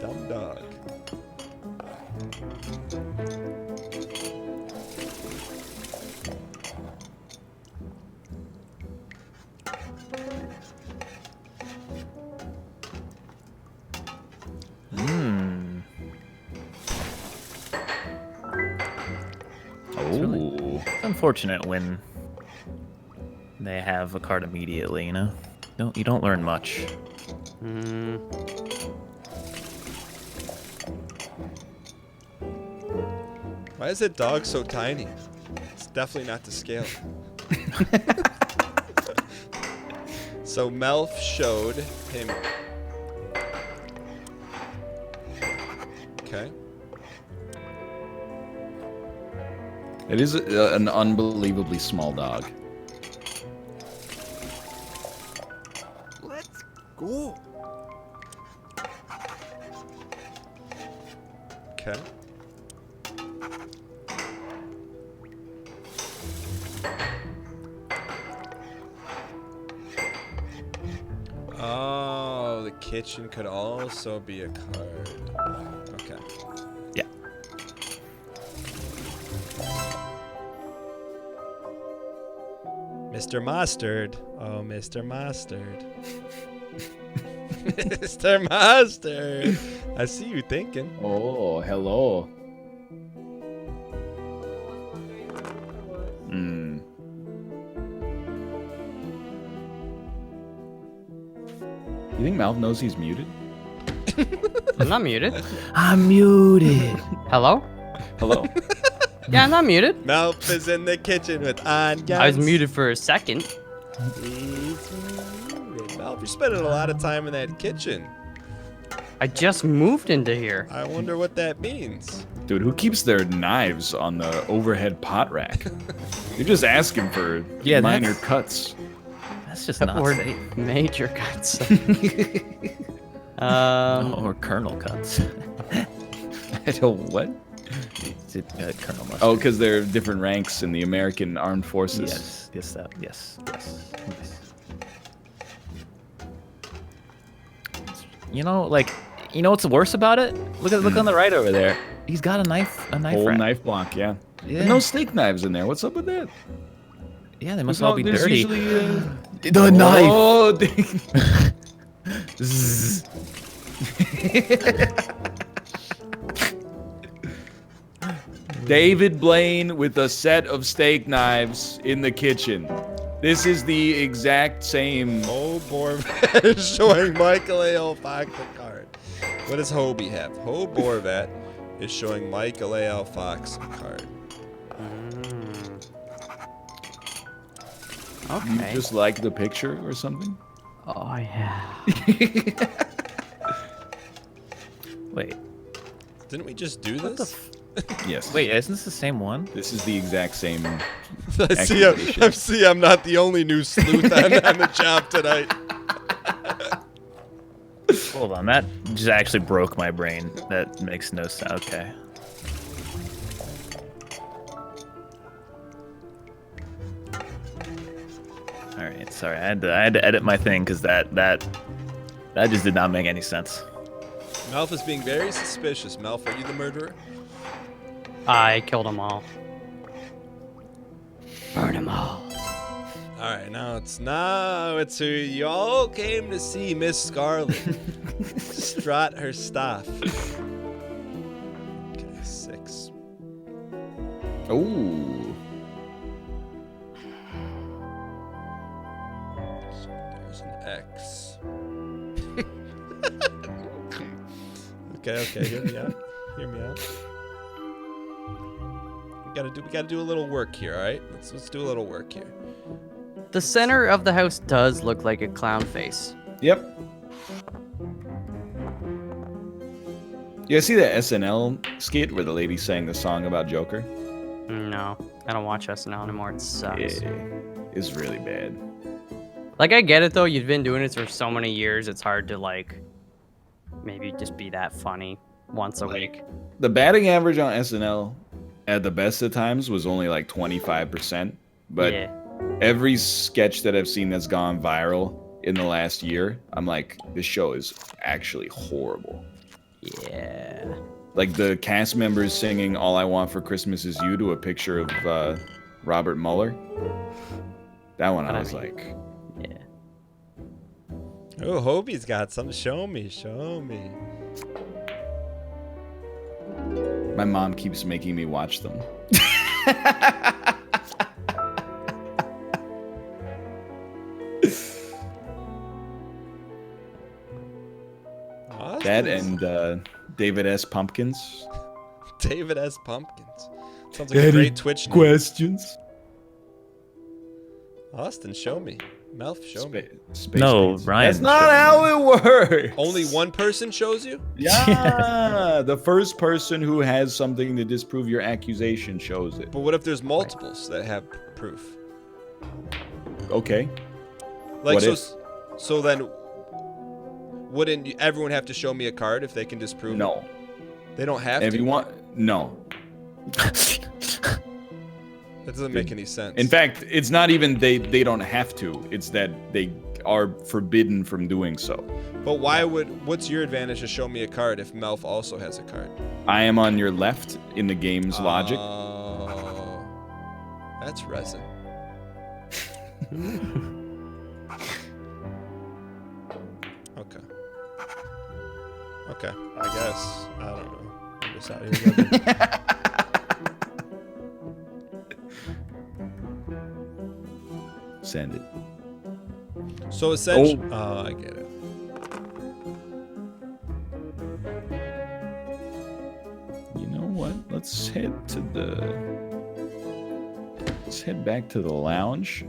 Dumb dog. Oh. It's unfortunate when they have a card immediately, you know? You don't learn much. Why is that dog so tiny? It's definitely not to scale. So Melf showed him. Okay. It is an unbelievably small dog. Let's go. Okay. Oh, the kitchen could also be a card. Okay. Yeah. Mr. Mustard. Oh, Mr. Mustard. Mr. Mustard. I see you thinking. Oh, hello. Hmm. You think Malv knows he's muted? I'm not muted. I'm muted. Hello? Hello. Yeah, I'm not muted. Melf is in the kitchen with onions. I was muted for a second. He's muted. Melf, you're spending a lot of time in that kitchen. I just moved into here. I wonder what that means. Dude, who keeps their knives on the overhead pot rack? You're just asking for Yeah, minor that's- cuts. That's just not Or safe. major cuts. Or kernel cuts. I don't what? Colonel Mustard. Oh, because they're different ranks in the American Armed Forces. Yes. You know, like, you know what's worse about it? Look on the right over there. He's got a knife Whole rack. knife block, yeah. Yeah. And no steak knives in there. What's up with that? Yeah, they must all be There's dirty. usually, The knife. Oh, dang. Zzz. David Blaine with a set of steak knives in the kitchen. This is the exact same. Oh, Borvat is showing Michael A. Fox the card. What does Hobie have? Ho Borvat is showing Michael A. Fox a card. Okay. You just like the picture or something? Oh yeah. Wait. Didn't we just do this? Yes. Wait, isn't this the same one? This is the exact same. I see I'm not the only new sleuth on the job tonight. Hold on, that just actually broke my brain. That makes no sense. Okay. All right, sorry. I had to edit my thing because that just did not make any sense. Melf is being very suspicious. Melf, are you the murderer? I killed them all. Burn them all. All right, now it's who you all came to see, Miss Scarlet. Strut her stuff. Okay, 6. Oh. So there's an X. Okay, hear me out. Hear me out. We gotta do a little work here, all right? Let's do a little work here. The center of the house does look like a clown face. Yep. You guys see that SNL skit where the lady sang the song about Joker? No, I don't watch SNL anymore. It sucks. Yeah, it's really bad. Like, I get it though. You've been doing it for so many years. It's hard to like maybe just be that funny once a week. The batting average on SNL at the best of times was only like 25%, but yeah. every sketch that I've seen that's gone viral in the last year, I'm like, this show is actually horrible. Yeah. Like the cast members singing "All I Want for Christmas Is You" to a picture of Robert Mueller. That one I was like, yeah. Oh, Hobie's got some. Show me. my mom keeps making me watch them. That and David S. Pumpkins. David S. Pumpkins. Sounds like a great Twitch name. Questions? Austin, show me. Melf, show me. No, Ryan. That's not how it works. Only one person shows you? Yeah, the first person who has something to disprove your accusation shows it. But what if there's multiples that have proof? Okay. Like, What so, if? so then, wouldn't everyone have to show me a card if they can disprove it? No. They don't have If to? you want, no. That doesn't make any sense. In fact, it's not even they don't have to. It's that they are forbidden from doing so. But what's your advantage to show me a card if Melf also has a card? I am on your left in the game's logic. Oh, that's resin. Okay, I guess. I don't know. I'm just out here. Send it. So essentially, I get it. You know what? Let's head back to the lounge.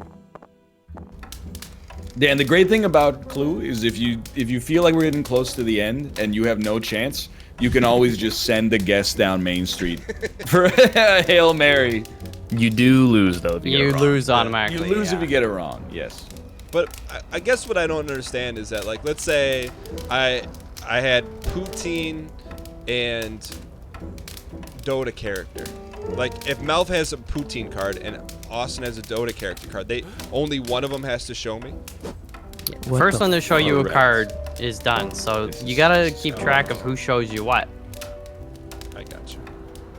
Yeah, and the great thing about Clue is if you feel like we're getting close to the end and you have no chance, you can always just send the guest down Main Street for a Hail Mary. You do lose though. If you, get it wrong. lose automatically. You lose yeah. if you get it wrong. Yes. But I guess what I don't understand is that, like, let's say I had Poutine and Dota character. Like, if Melv has a Poutine card and Austin has a Dota character card, only one of them has to show me. First one to show you a Correct. card is done, so you gotta keep track of who shows you what. I got you.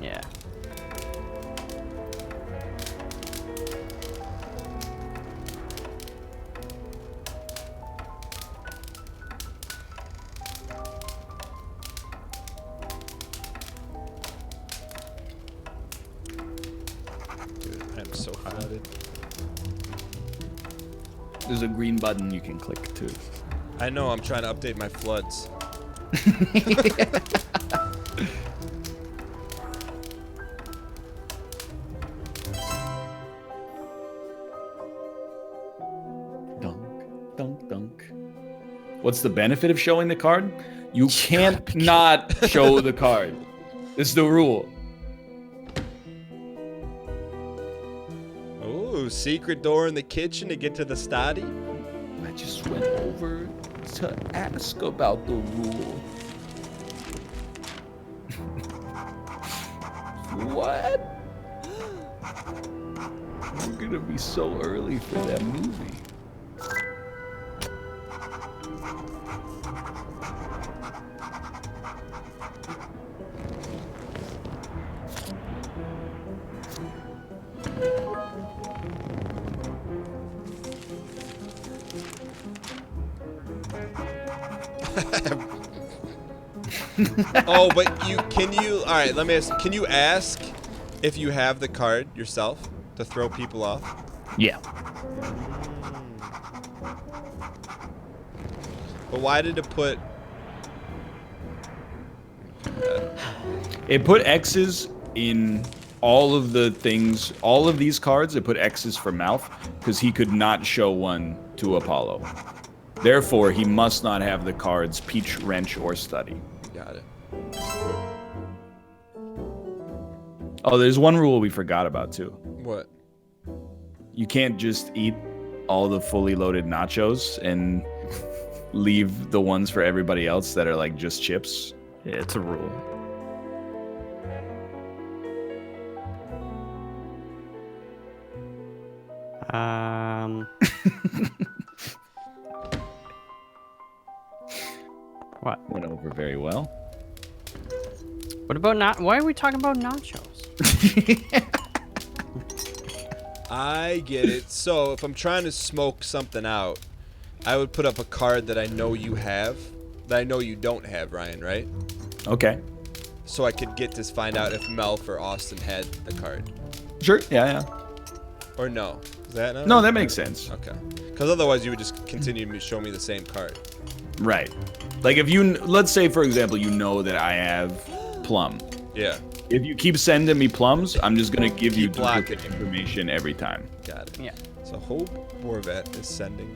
Yeah. There's a green button you can click too. I know. I'm trying to update my floods. Dunk, dunk, dunk. What's the benefit of showing the card? You can't not show the card. It's the rule. Ooh, secret door in the kitchen to get to the study. I just went over to ask about the rule. What? We're gonna be so early for that movie. Oh, but all right, let me ask, can you ask if you have the card yourself to throw people off? Yeah. But why did it put... It put X's in all of the things, all of these cards. It put X's for mouth because he could not show one to Apollo. Therefore, he must not have the cards Peach, Wrench, or Study. Got it. Oh, there's one rule we forgot about too. What? You can't just eat all the fully loaded nachos and leave the ones for everybody else that are like just chips. Yeah, it's a rule. What? Went over very well. What about why are we talking about nachos? I get it. So if I'm trying to smoke something out, I would put up a card that I know you have, that I know you don't have, Ryan, right? Okay. So I could get to find out if Melf or Austin had the card. Sure. Yeah. Or no. Is that not? No, that makes sense. Okay. Because otherwise you would just continue to show me the same card. Right. Like if you, let's say for example, you know that I have Plum. Yeah. If you keep sending me plums, I'm just gonna give you Keep blocking. duplicate information every time. Got it. Yeah. So Hope Borvet is sending.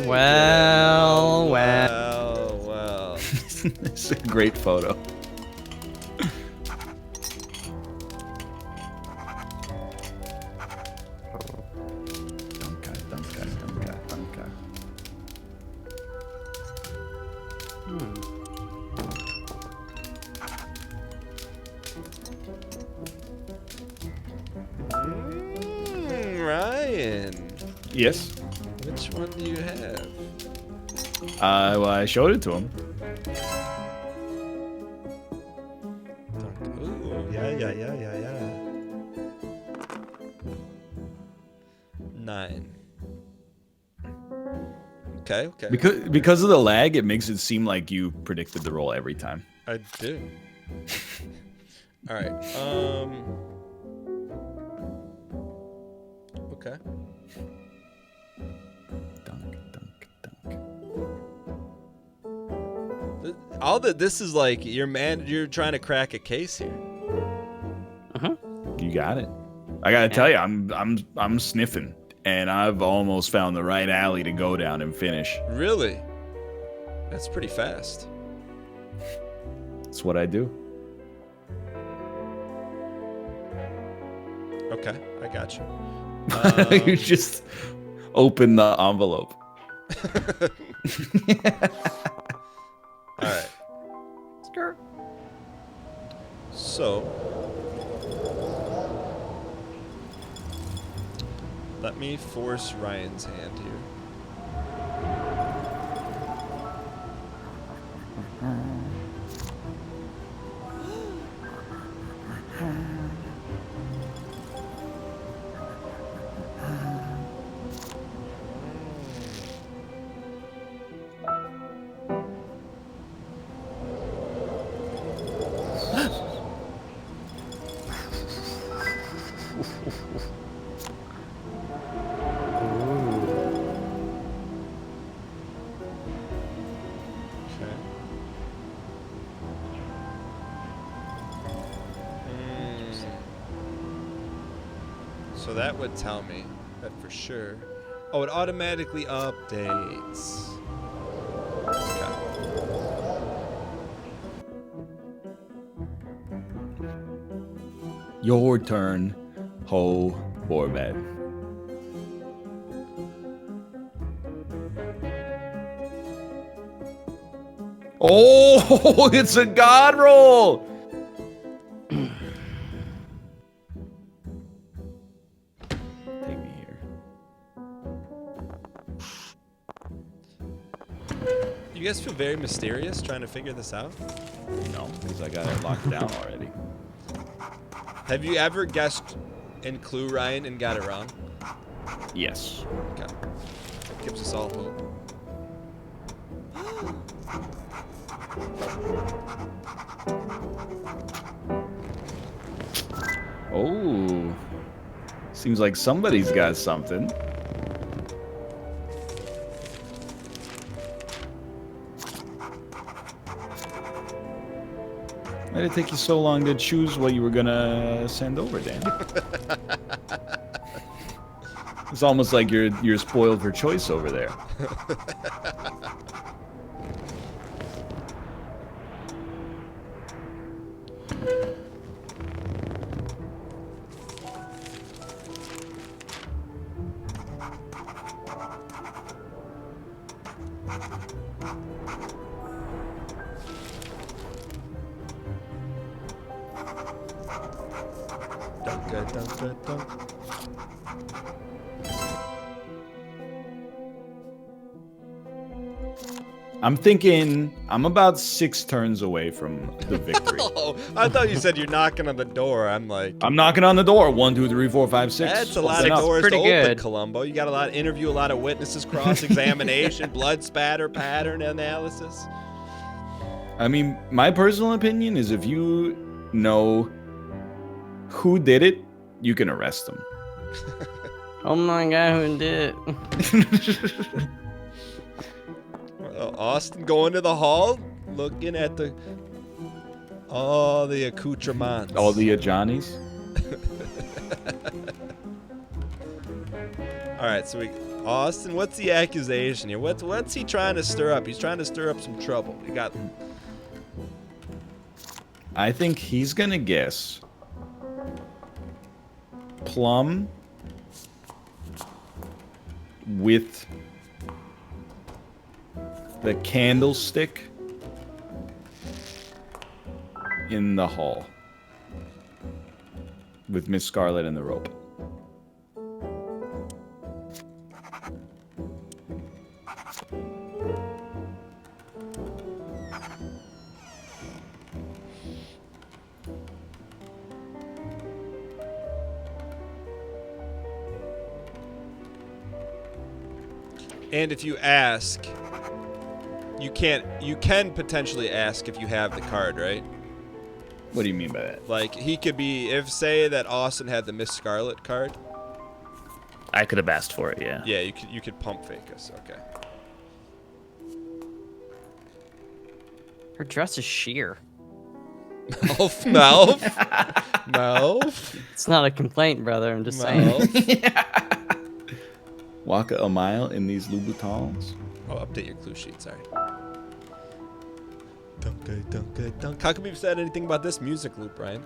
Oh, well. It's a great photo. Dunka. Ryan, Yes. which one do you have? Well, I showed it to him. Ooh, yeah. 9. Okay. Because of the lag, it makes it seem like you predicted the roll every time. I do. All right. Okay. All that this is like you're trying to crack a case here. You got it. I gotta tell you, I'm sniffing, and I've almost found the right alley to go down and finish. Really? That's pretty fast. That's what I do. Okay, I got you. You just open the envelope. All right. So, let me force Ryan's hand here. So that would tell me that for sure. Oh, it automatically updates. Okay. Your turn, ho Borbad. Oh, it's a god roll. Take me here. You guys feel very mysterious trying to figure this out? No, because I got it locked down already. Have you ever guessed in Clue, Ryan, and got it wrong? Yes. Okay. Gives us all hope. Oh, seems like somebody's got something. Why did it take you so long to choose what you were gonna send over, Dan? It's almost like you're spoiled for choice over there. I'm thinking I'm about 6 turns away from the victory. Oh, I thought you said you're knocking on the door. I'm like, I'm knocking on the door. 1, 2, 3, 4, 5, 6. that's a lot Open of up. doors Pretty to open, good. Columbo. You got a lot of interview, a lot of witnesses, cross-examination, blood spatter, pattern analysis. I mean, my personal opinion is if you know who did it, you can arrest them. Oh my god, who did it? Austin going to the hall, looking at all the accoutrements. All the Johnnies. All right, so Austin, what's the accusation here? What's he trying to stir up? He's trying to stir up some trouble. We got. I think he's gonna guess plum with the candlestick in the hall with Miss Scarlet and the rope. And if you ask, you can potentially ask if you have the card, right? What do you mean by that? Like, he could be, if say that Austin had the Miss Scarlet card. I could have asked for it, yeah. Yeah, you could pump fake us. Okay. Her dress is sheer. Mouth. It's not a complaint, brother. I'm just saying. Walk a mile in these Louboutins. Oh, update your clue sheet. Sorry. Dunk. How come you've said anything about this music loop, Ryan?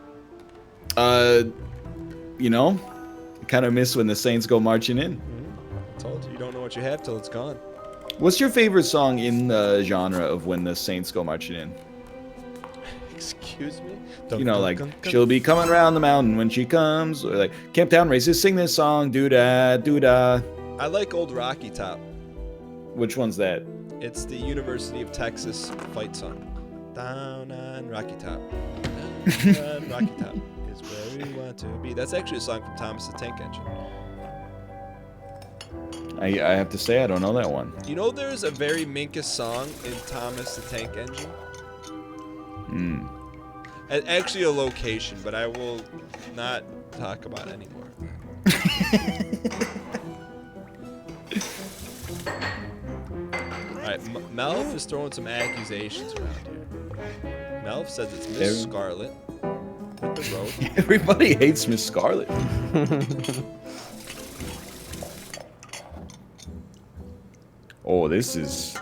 You know, I kind of miss when the Saints go marching in. I told you, you don't know what you have till it's gone. What's your favorite song in the genre of when the Saints go marching in? Excuse me? You know, like, she'll be coming around the mountain when she comes, or like, Camptown Races sing this song, doo-da, doo-da. I like Old Rocky Top. Which one's that? It's the University of Texas fight song. Down on Rocky Top. Down on Rocky Top is where we want to be. That's actually a song from Thomas the Tank Engine. I have to say, I don't know that one. You know there's a very Minkus song in Thomas the Tank Engine? Actually, a location, but I will not talk about it anymore. All right, Melf is throwing some accusations around here. Melf says it's Miss Scarlet with the rope. Everybody hates Miss Scarlet. Oh, this is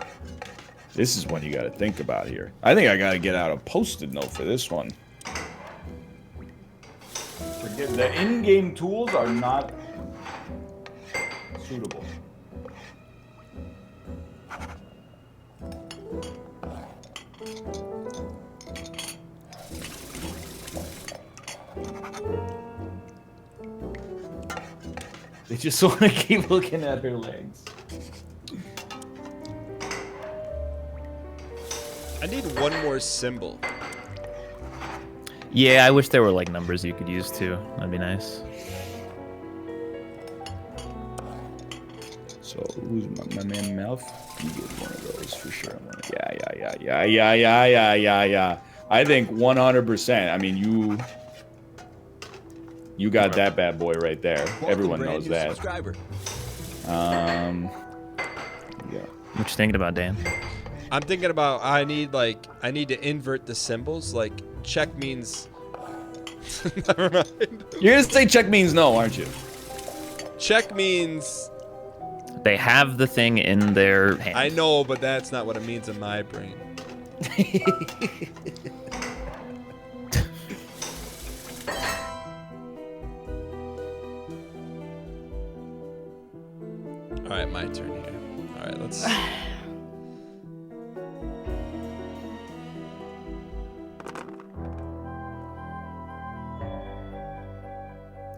one you got to think about here. I think I got to get out a Post-it note for this one. Forget the in-game tools are not suitable. They just want to keep looking at her legs. I need one more symbol. Yeah, I wish there were like numbers you could use too. That'd be nice. So who's my man Melf? You get one of those for sure. Yeah. I think 100%. I mean, you got that bad boy right there. Everyone knows that. Yeah. What you thinking about, Dan? I'm thinking about I need to invert the symbols. Like check means. Never mind. You're gonna say check means no, aren't you? Check means. They have the thing in their hand. I know, but that's not what it means in my brain. All right, my turn here. All right, let's.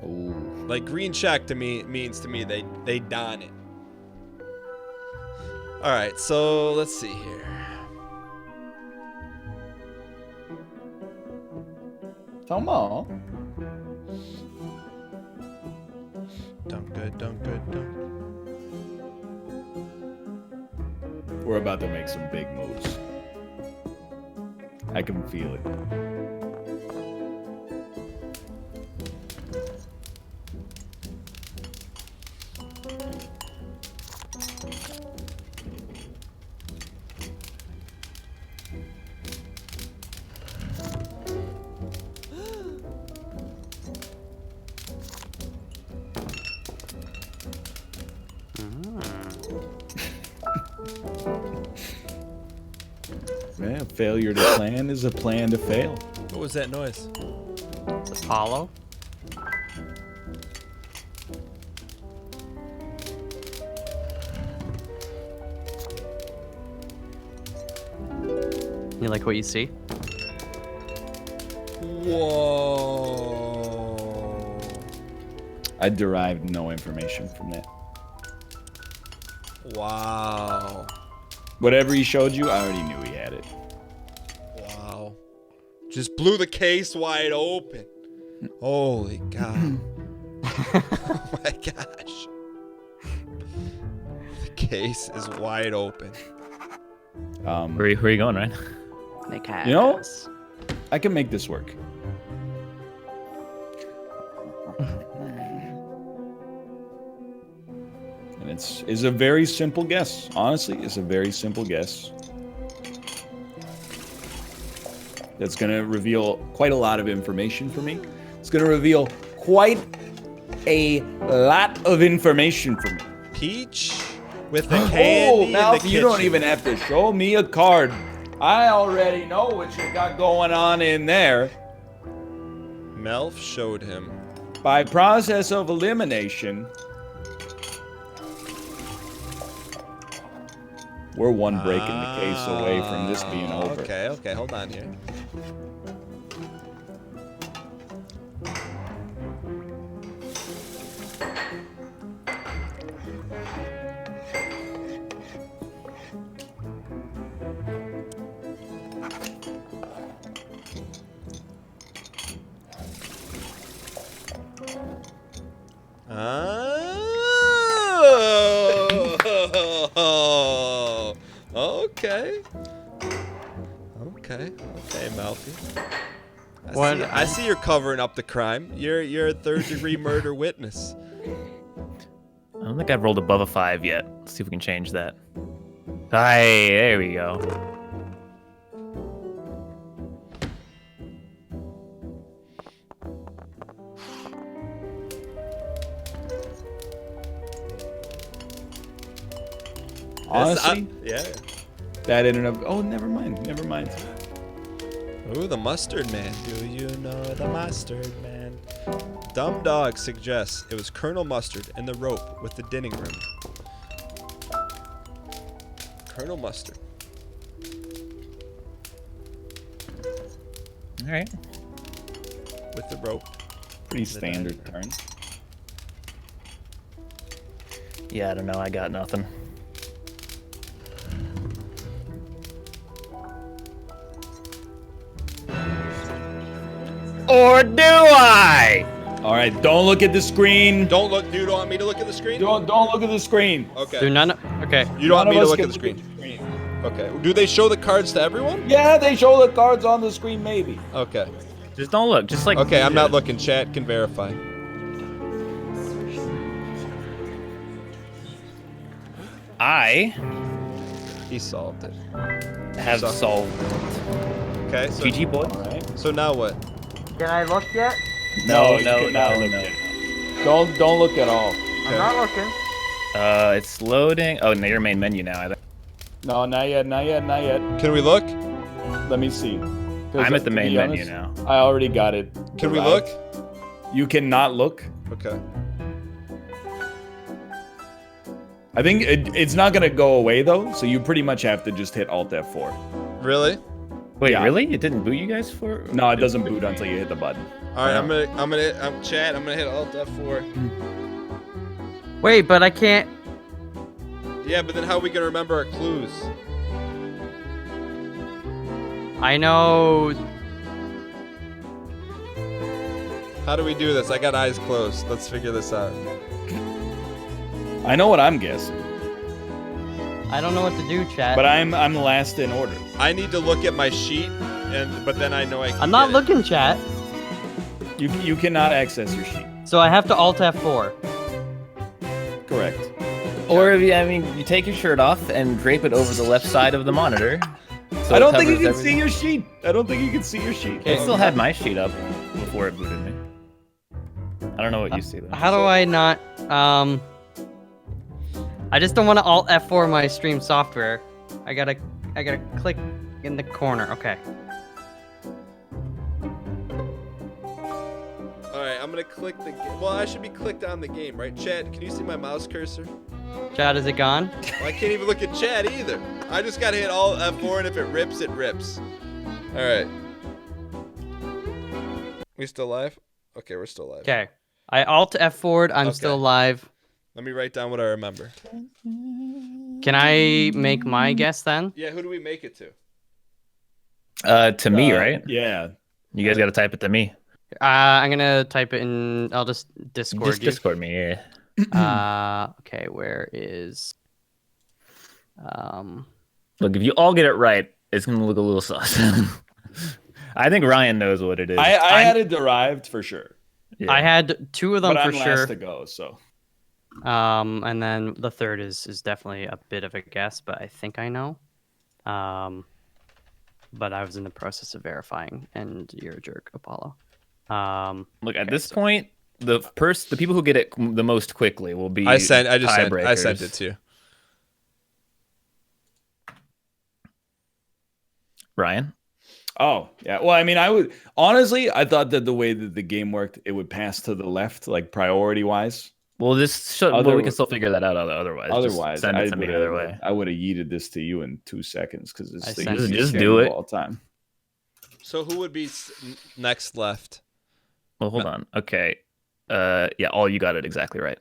Ooh. Like green check to me means to me they don it. All right, so let's see here. Come on. Dunk good. We're about to make some big moves. I can feel it. Yeah, failure to plan is a plan to fail. What was that noise? It's Apollo. You like what you see? Whoa. I derived no information from that. Wow. Whatever he showed you, I already knew he had it. Wow. Just blew the case wide open. Holy cow. Oh my gosh. The case is wide open. Where are you going, Ryan? Make You know, I can make this work. And it's a very simple guess. Honestly, it's a very simple guess. That's going to reveal quite a lot of information for me. It's going to reveal quite a lot of information for me. Peach with the candy in now the you don't kitchen. even have to show me a card. I already know what you got going on in there. Melf showed him. By process of elimination, we're one break in the case away from this being over. Okay, hold on here. Oh, okay, Malfi. I see you're covering up the crime. You're a third-degree murder witness. I don't think I've rolled above a 5 yet. Let's see if we can change that. Hey, there we go. Honestly, Yeah. that ended up. Oh, never mind. Never mind. Ooh, the mustard man. Do you know the mustard man? Dumb Dog suggests it was Colonel Mustard and the rope with the dinning room. Colonel Mustard. All right. With the rope. Pretty standard turn. Yeah, I don't know. I got nothing. Or do I? All right, don't look at the screen. Don't look. You don't want me to look at the screen? Don't look at the screen. Okay. Do none. Okay. You don't want None me of to us look can at the screen? Okay. Do they show the cards to everyone? Yeah, they show the cards on the screen, maybe. Okay. Just don't look. Just like. Okay, I'm not looking. Chat can verify. I He solved it. have So- solved. Okay. So, GG boy. All right. so now what? Can I look yet? No, you no, cannot no, look no. at it. Don't look at all. I'm not looking. It's loading. Oh, no, your main menu now. I think. No, not yet. Not yet. Not yet. Can we look? Let me see. 'Cause I'm at the to main be menu honest, now. I already got it. Can we arrived. look? You cannot look. Okay. I think it's not gonna go away though, so you pretty much have to just hit Alt F4. Really? Wait, Yeah. really? It didn't boot you guys for? No, it doesn't boot until you hit the button. All right. I'm chat. I'm gonna hit Alt F4. Wait, but I can't. Yeah, but then how are we gonna remember our clues? I know. How do we do this? I got eyes closed. Let's figure this out. I know what I'm guessing, I don't know what to do, chat. but I'm last in order. I need to look at my sheet, but then I know I can I'm not get it. looking, chat. You cannot access your sheet. So I have to Alt F4. Correct. Or if you, I mean, you take your shirt off and drape it over the left side of the monitor. So I it don't think you covers can see everything. your sheet. I don't think you can see your sheet. I still had my sheet up before it booted me. I don't know what you see though. How do I not? I just don't want to Alt F4 my stream software. I gotta click in the corner. Okay. All right, I'm gonna click the. Well, I should be clicked on the game, right? Chat, can you see my mouse cursor? Chat, is it gone? Well, I can't even look at chat either. I just gotta hit Alt F4, and if it rips, it rips. All right. We still live? Okay, we're still live. Okay. I Alt F4'd. I'm Okay. still live. Let me write down what I remember. Can I make my guess then? Yeah, who do we make it to? To me, right? Yeah. You guys got to type it to me. I'm gonna type it in. I'll just Discord Just you. Discord me, yeah. Okay. Where is? Look, if you all get it right, it's gonna look a little sus. I think Ryan knows what it is. I had it derived for sure, Yeah. I had two of them but for I'm sure. last to go. So And then the third is definitely a bit of a guess, but I think I know. But I was in the process of verifying, and you're a jerk, Apollo. Look, at this point, the people who get it the most quickly will be I sent it tiebreakers. to you. Ryan. Oh, yeah. Well, I mean, I thought that the way that the game worked, it would pass to the left, like priority wise. Well, we can still figure that out otherwise. Otherwise, just send it to me either way. I would have yeeted this to you in 2 seconds because it's I the sent it. easiest Just game do of it. all time. So who would be next left? Well, hold on. Okay. Yeah, all you got it exactly right.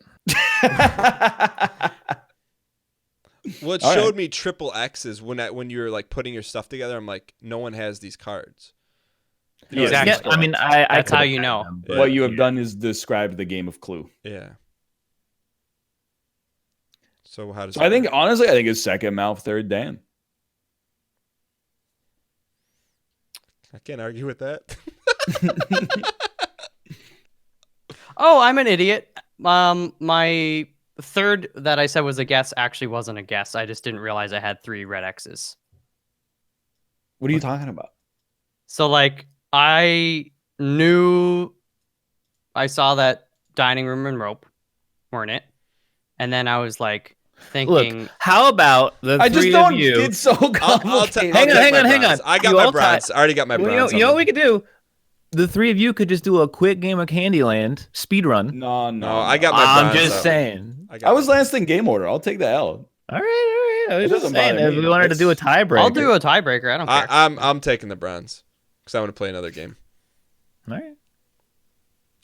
Well, it All showed right. me triple X's when you were like putting your stuff together. I'm like, no one has these cards. Yeah, Exactly. Yeah, I mean, I That's how could've you had know. them, Yeah. What you have done is described the game of Clue. Yeah. So how does? So I think, honestly, it's second Malf, third Dan. I can't argue with that. Oh, I'm an idiot. My third that I said was a guess actually wasn't a guess. I just didn't realize I had 3 red X's. What are you talking about? So like I knew I saw that dining room and rope weren't it, and then I was like thinking, Look, how about the I just three don't of you? get so complicated. Hang on, take hang my on, hang bronze. on. I got You my all bronze. I already got my bronze. You know what we could do? The 3 of you could just do a quick game of Candyland speedrun. No, I got my bronze. I'm just though. saying. I was last in game order. I'll take the L. All right. I was It just doesn't saying bother if me. we wanted to do a tiebreaker. I'll do a tiebreaker. I don't care. I'm taking the bronze because I want to play another game. All right.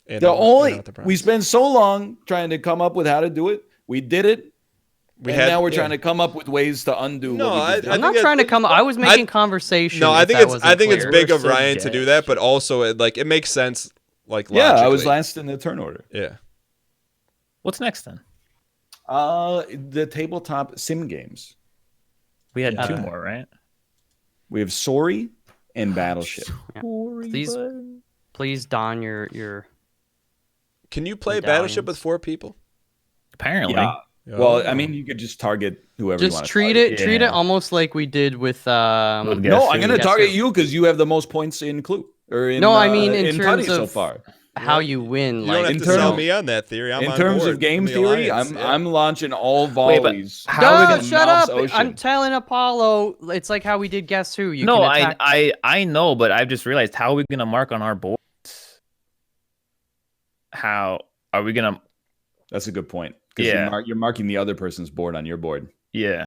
And The I want only the we bronze. spent so long trying to come up with how to do it. We did it. Now we're trying to come up with ways to undo No, what we just did. I'm not trying to come. I was making conversation. No, I if think that it's wasn't it's clear. big of Worst Ryan to do that, but also it makes sense. Like Yeah, I was logically. last in the turn order. Yeah. What's next then? The tabletop sim games. We had Yeah. 2 more, right? We have Sorry and Battleship. Please don your. Can you play Medallions. Battleship with 4 people? Apparently. Yeah. Well, I mean, you could just target whoever you Just want. treat target. it. Treat it almost like we did with. With No, I'm gonna Guess target who? you because you have the most points in Clue or in. No, I mean in in terms Tutty so of far. how you win. You don't Like have in to terms- sell me on that theory. I'm In on terms board of game from the theory, alliance, yeah. I'm launching all Wait, but volleys. how are we no, gonna shut Mouse up! Ocean. I'm telling Apollo. It's like how we did Guess Who. You No, can attack. I know, but I've just realized how are we gonna mark on our boards? How are we gonna? That's a good point. 'Cause Yeah. you're marking the other person's board on your board. Yeah.